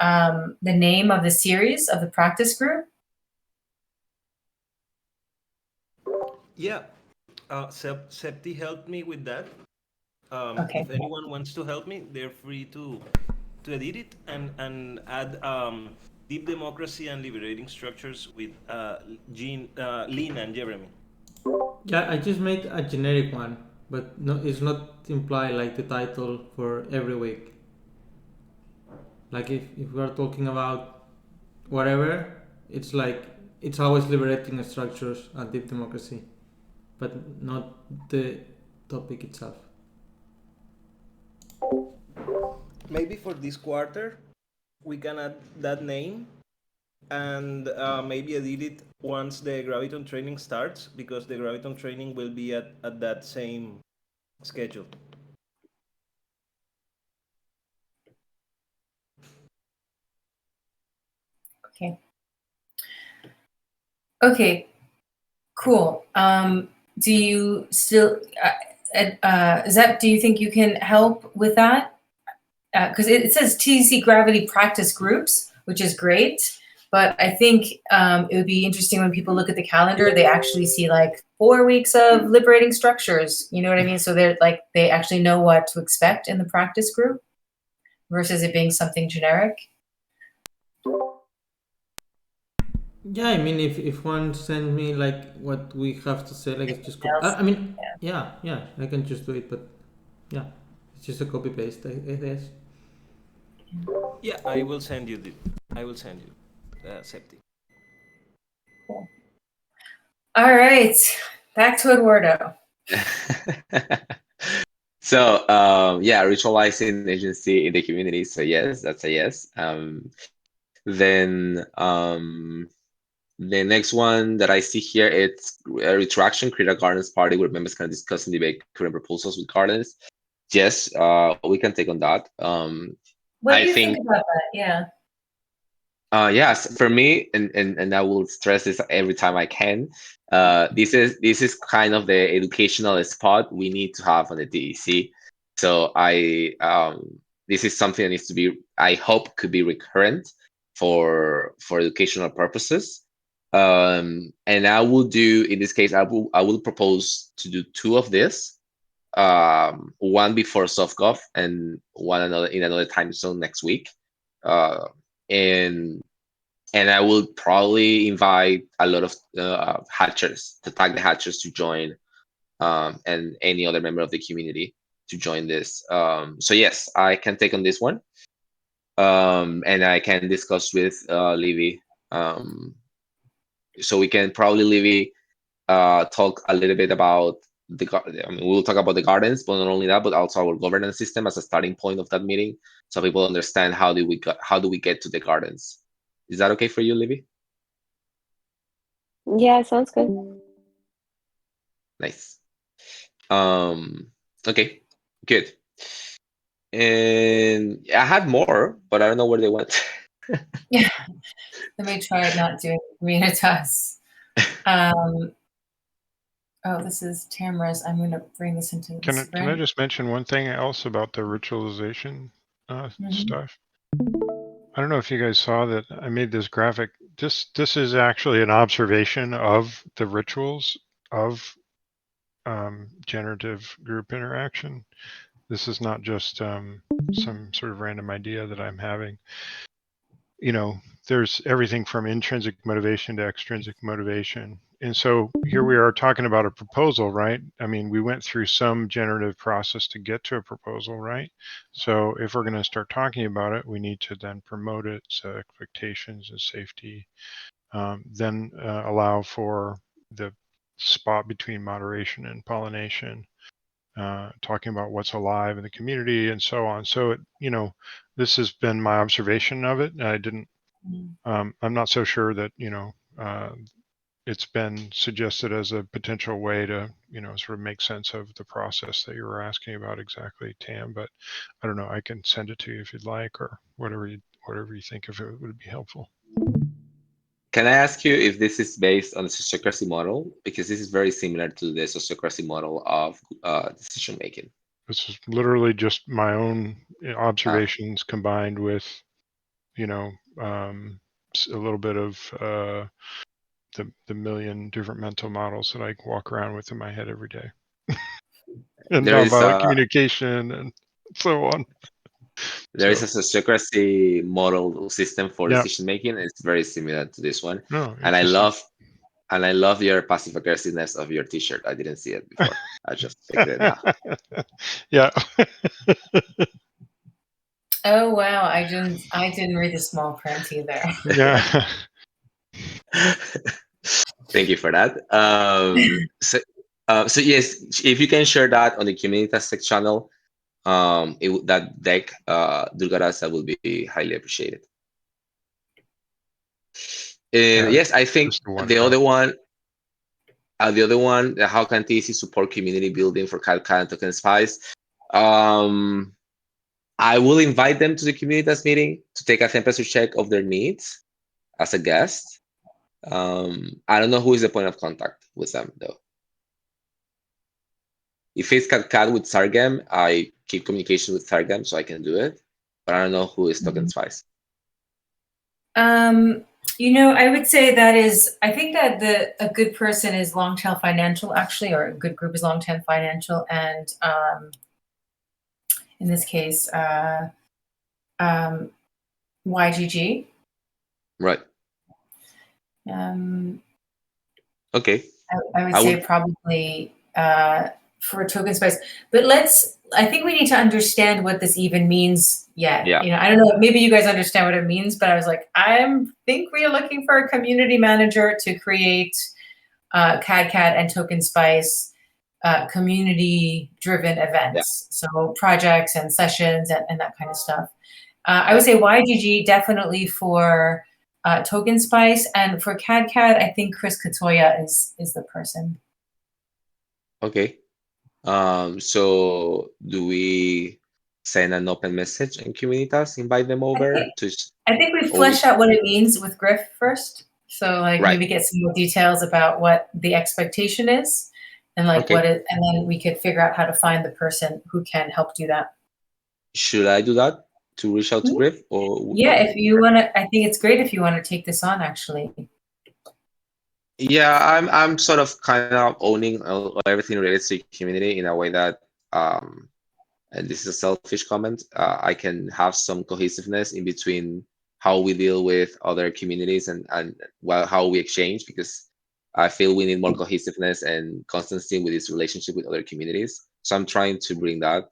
name of the series of the practice group. Yeah, Septi helped me with that. Okay. If anyone wants to help me, they're free to edit it and add deep democracy and liberating structures with Lean and Jeremy. Yeah, I just made a generic one, but no, it's not imply like the title for every week. Like if we are talking about whatever, it's like it's always liberating structures and deep democracy, but not the topic itself. Maybe for this quarter, we can add that name and maybe edit it once the Graviton training starts, because the Graviton training will be at that same schedule. Okay. Okay. Cool. Do you still, Zep, do you think you can help with that? Because it says TEC Gravity Practice Groups, which is great. But I think it would be interesting when people look at the calendar, they actually see like 4 weeks of liberating structures. You know what I mean? So they're like, they actually know what to expect in the practice group versus it being something generic. Yeah, I mean, if one send me like what we have to say, like it's just I mean, yeah, I can just do it, but yeah, it's just a copy paste, I guess. Yeah, I will send you Septi. Cool. All right, back to Eduardo. So yeah, ritualizing agency in the community. So yes, that's a yes. Then the next one that I see here, it's a retraction, create a gardens party where members can discuss and debate current proposals with gardens. Yes, we can take on that. What do I you think think about that? Yeah. yes, for me, and I will stress this every time I can. This is kind of the educational spot we need to have on the DEC. So this is something that needs to be, I hope, could be recurrent for educational purposes. And I will do, in this case, I will propose to do two of this. One before SoftGov and one another in another time zone next week. Uh, and I will probably invite a lot of hatchers, to tag the hatchers to join, and any other member of the community to join this. So yes, I can take on this one, and I can discuss with Livy. So we can probably, Livy, talk a little bit about I mean, we'll talk about the gardens, but not only that, but also our governance system as a starting point of that meeting, so people understand how do we get to the gardens. Is that okay for you, Livy? Yeah, sounds good. Nice. Okay, good. And I had more, but I don't know where they went. Yeah. Let me try not doing Communitas. Oh, this is Tamara's. I'm going to bring this into the Can I sprint. just mention one thing else about the ritualization stuff? I don't know if you guys saw that I made this graphic. This is actually an observation of the rituals of generative group interaction. This is not just some sort of random idea that I'm having. You know, there's everything from intrinsic motivation to extrinsic motivation. And so here we are talking about a proposal, right? I mean, we went through some generative process to get to a proposal, right? So if we're going to start talking about it, we need to then promote it, set expectations and safety, then allow for the spot between moderation and pollination, talking about what's alive in the community and so on. So, this has been my observation of it. I didn't, I'm not so sure that, it's been suggested as a potential way to, sort of make sense of the process that you were asking about exactly, Tam, but I don't know, I can send it to you if you'd like, or whatever you think of it would be helpful. Can I ask you if this is based on the sociocracy model? Because this is very similar to the sociocracy model of decision making. This is literally just my own observations combined with, a little bit of the million different mental models that I walk around with in my head every day. And There is nonviolent communication and so on. There is a sociocracy model system for Yeah. decision making. It's very similar to this one, No, and I interesting. love And I love your passive aggressiveness of your T-shirt. I didn't see it before. I just picked it now. Yeah. Oh wow, I didn't read the small print either. Yeah. Thank you for that. So yes, if you can share that on the community tech channel, that deck, Durgarasa will be highly appreciated. And Yeah. yes, I think Just the one the copy. other one, how can TEC support community building for CAD and Token Spice? I will invite them to the communitas meeting to take a temperature check of their needs as a guest. I don't know who is the point of contact with them though. If it's CAD with Sargem, I keep communication with Sargem so I can do it, but I don't know who is Token Spice. I would say I think that a good person is Longtail Financial actually, or a good group is Longtail Financial, and in this case, YGG. Right. Okay. I would say probably for Token Spice, but I think we need to understand what this even means yet. Yeah. I don't know, maybe you guys understand what it means, but I was like, I think we are looking for a community manager to create CAD and Token Spice community-driven events. Yeah. So projects and sessions and that kind of stuff. I would say YGG definitely for Token Spice, and for CAD, I think Chris Katoya is the person. Okay. So do we send an open message in Communitas, invite them over I think we flesh out what it means with Griff first. So maybe get some more details about what the expectation is and and then we could figure out how to find the person who can help do that. Should I do that to reach out to Griff? Yeah, if you want to, I think it's great if you want to take this on actually. Yeah, I'm sort of kind of owning everything related to the community in a way that, and this is a selfish comment, I can have some cohesiveness in between how we deal with other communities and how we exchange, because I feel we need more cohesiveness and constancy with this relationship with other communities. So I'm trying to bring that.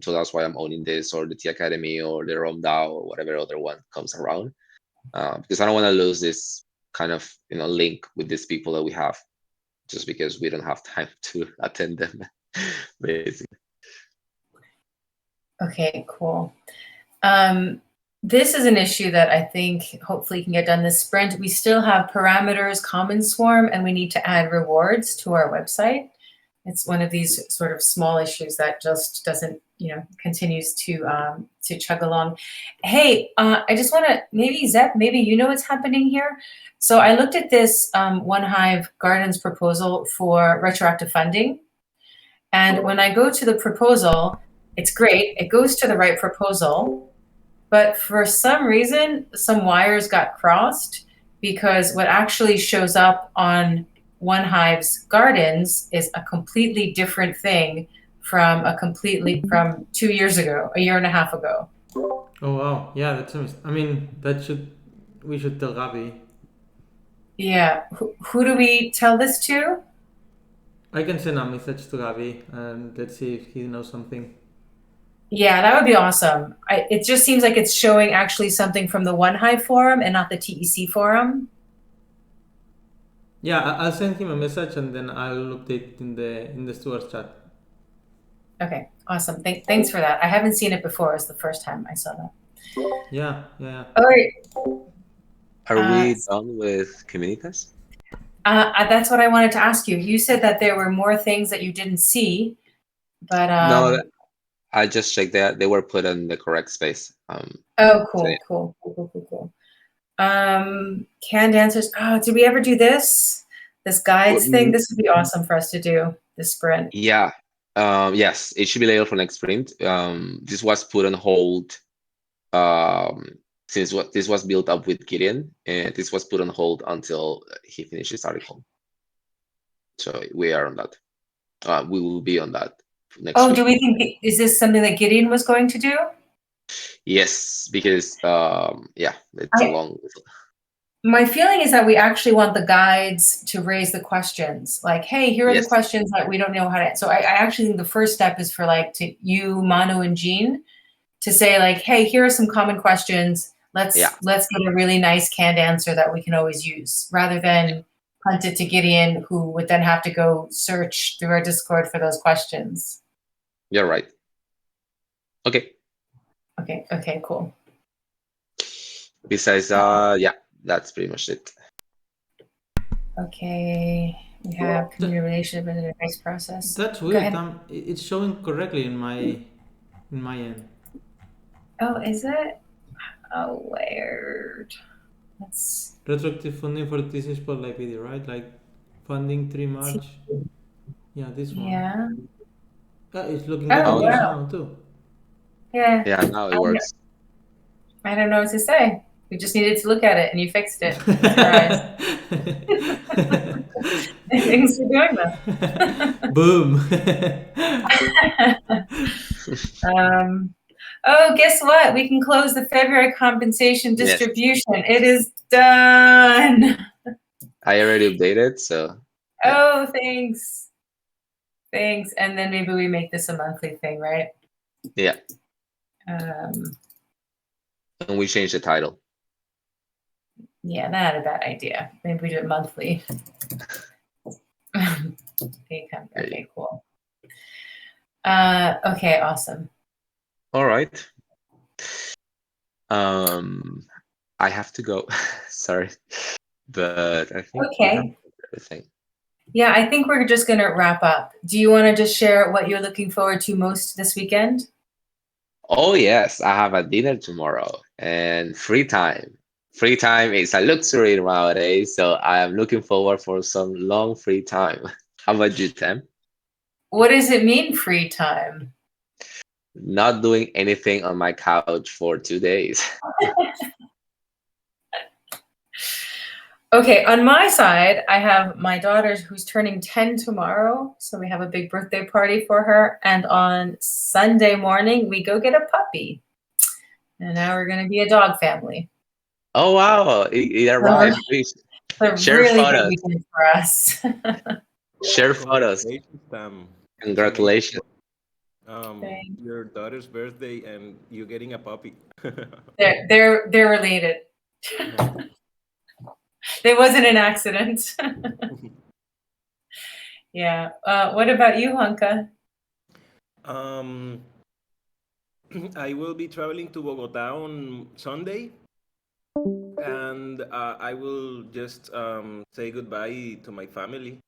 So that's why I'm owning this, or the T Academy, or the ROMDAO, or whatever other one comes around, because I don't want to lose this kind of link with these people that we have just because we don't have time to attend them, basically. Okay, cool. This is an issue that I think hopefully can get done this sprint. We still have parameters, common swarm, and we need to add rewards to our website. It's one of these sort of small issues that just doesn't, continues to chug along. Hey, I just want to, maybe Zep, maybe you know what's happening here. So I looked at this One Hive Gardens proposal for retroactive funding. And when I go to the proposal, it's great. It goes to the right proposal. But for some reason, some wires got crossed, because what actually shows up on One Hive's Gardens is a completely different thing from 2 years ago, a year and a half ago. Oh wow, yeah, that's amazing. I mean, we should tell Gabi. Yeah, who do we tell this to? I can send a message to Gabi and let's see if he knows something. Yeah, that would be awesome. It just seems like it's showing actually something from the One Hive forum and not the TEC forum. Yeah, I'll send him a message and then I'll update in the stewards chat. Okay, awesome. Thanks for that. I haven't seen it before. It's the first time I saw that. Yeah. All right. Are we done with Communitas? That's what I wanted to ask you. You said that there were more things that you didn't see, but no, I just checked that they were put in the correct space. Oh, cool. Canned answers. Oh, did we ever do this guides thing? This would be awesome for us to do this sprint. Yeah. Yes, it should be later for next sprint. This was put on hold since this was built up with Gideon, and this was put on hold until he finished his article. So we are on that. We will be on that next week. Do we think, is this something that Gideon was going to do? Yes, because it's a long. My feeling is that we actually want the guides to raise the questions. Like, hey, here are the Yes. questions that we don't know how to. So I actually think the first step is for like to you, Manu, and Jean to say like, hey, here are some common questions. Let's Yeah. get a really nice canned answer that we can always use, rather than punt it to Gideon, who would then have to go search through our Discord for those questions. You're right. Okay. Okay, cool. Besides, yeah, that's pretty much it. Okay, we have community relationship and advice process. That's Go weird. ahead. It's showing correctly in my end. Oh, is it? Oh, weird. Let's Retroactive funding for TC Spotlight video, right? Like funding 3 March. Yeah, this one. yeah. It's looking Oh, good on this wow. now too. Yeah. Yeah, now it works. I don't know what to say. We just needed to look at it and you fixed it. Surprise. Thanks for doing that. Boom. Oh, guess what? We can close the February compensation Yes. distribution. It is done. I already updated, so yeah. Oh, thanks. Thanks. And then maybe we make this a monthly thing, right? Yeah. Um, And we changed the title. yeah, not a bad idea. Maybe we do it monthly. Okay, cool. Okay, awesome. All right. I have to go. Sorry, but I think we have Okay. everything. Yeah, I think we're just going to wrap up. Do you want to just share what you're looking forward to most this weekend? Oh yes, I have a dinner tomorrow and free time. Free time is a luxury nowadays, so I am looking forward for some long free time. How about you, Tem? What does it mean, free time? Not doing anything on my couch for 2 days. Okay, on my side, I have my daughter who's turning 10 tomorrow. So we have a big birthday party for her. And on Sunday morning, we go get a puppy. And now we're going to be a dog family. Oh wow, it arrived. Please It's a share really big photos. weekend for us. Share photos. Congratulations, Tam. Congratulations. Thanks. Your daughter's birthday and you getting a puppy. They're related. There wasn't an accident. Yeah. What about you, Hanka? I will be traveling to Bogota on Sunday, and I will just say goodbye to my family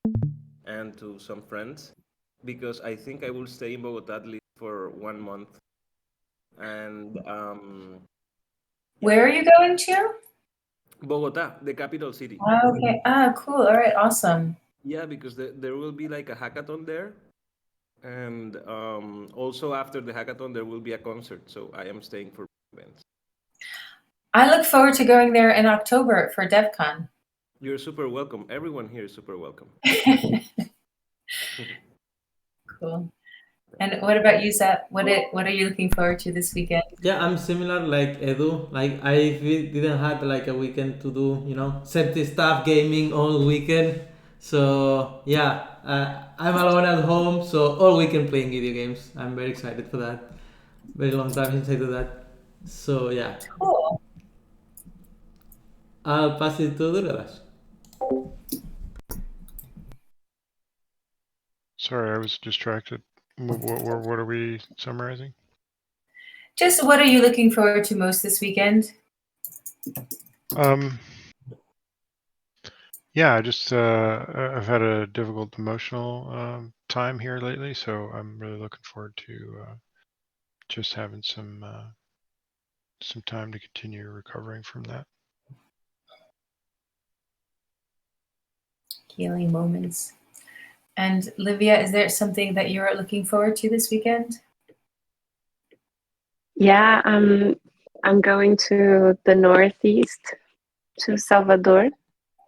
and to some friends because I think I will stay in Bogota at least for 1 month. And Where are you going to? Bogota, the capital city. Okay. Cool. All right. Awesome. Yeah, because there will be like a hackathon there. And also after the hackathon, there will be a concert. So I am staying for events. I look forward to going there in October for DevCon. You're super welcome. Everyone here is super welcome. Cool. And what about you, Seth? What are you looking forward to this weekend? Yeah, I'm similar like Edu. Like I didn't have like a weekend to do, safety stuff, gaming all weekend. So yeah, I'm alone at home, so all weekend playing video games. I'm very excited for that. Very long time since I do that. So yeah, Cool. I'll pass it to Durgadas. Sorry, I was distracted. What are we summarizing? Just what are you looking forward to most this weekend? Yeah, I just I've had a difficult emotional time here lately, so I'm really looking forward to just having some time to continue recovering from that. Healing moments. And Livia, is there something that you're looking forward to this weekend? Yeah, I'm going to the northeast, to Salvador,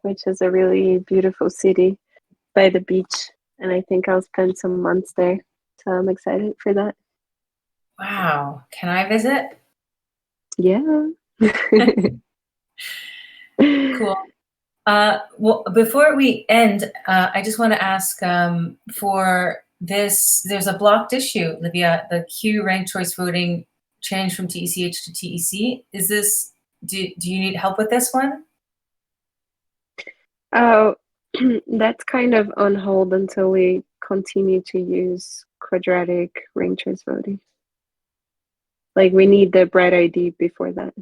which is a really beautiful city by the beach, and I think I'll spend some months there. So I'm excited for that. Wow. Can I visit? Yeah. Cool. Well, before we end, I just want to ask for this, there's a blocked issue, Livia, the Q ranked choice voting changed from TECH to TEC. Is this, do you need help with this one? Oh, that's kind of on hold until we continue to use quadratic ranked choice voting. Like we need the bright ID before that.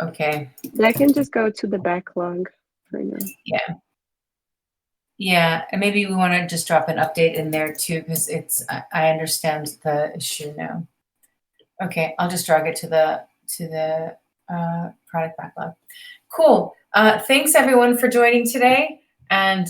Okay. That can just go to the backlog for now. Yeah. Yeah, and maybe we want to just drop an update in there too, because it's, I understand the issue now. Okay, I'll just drag it to the product backlog. Cool. Thanks everyone for joining today, and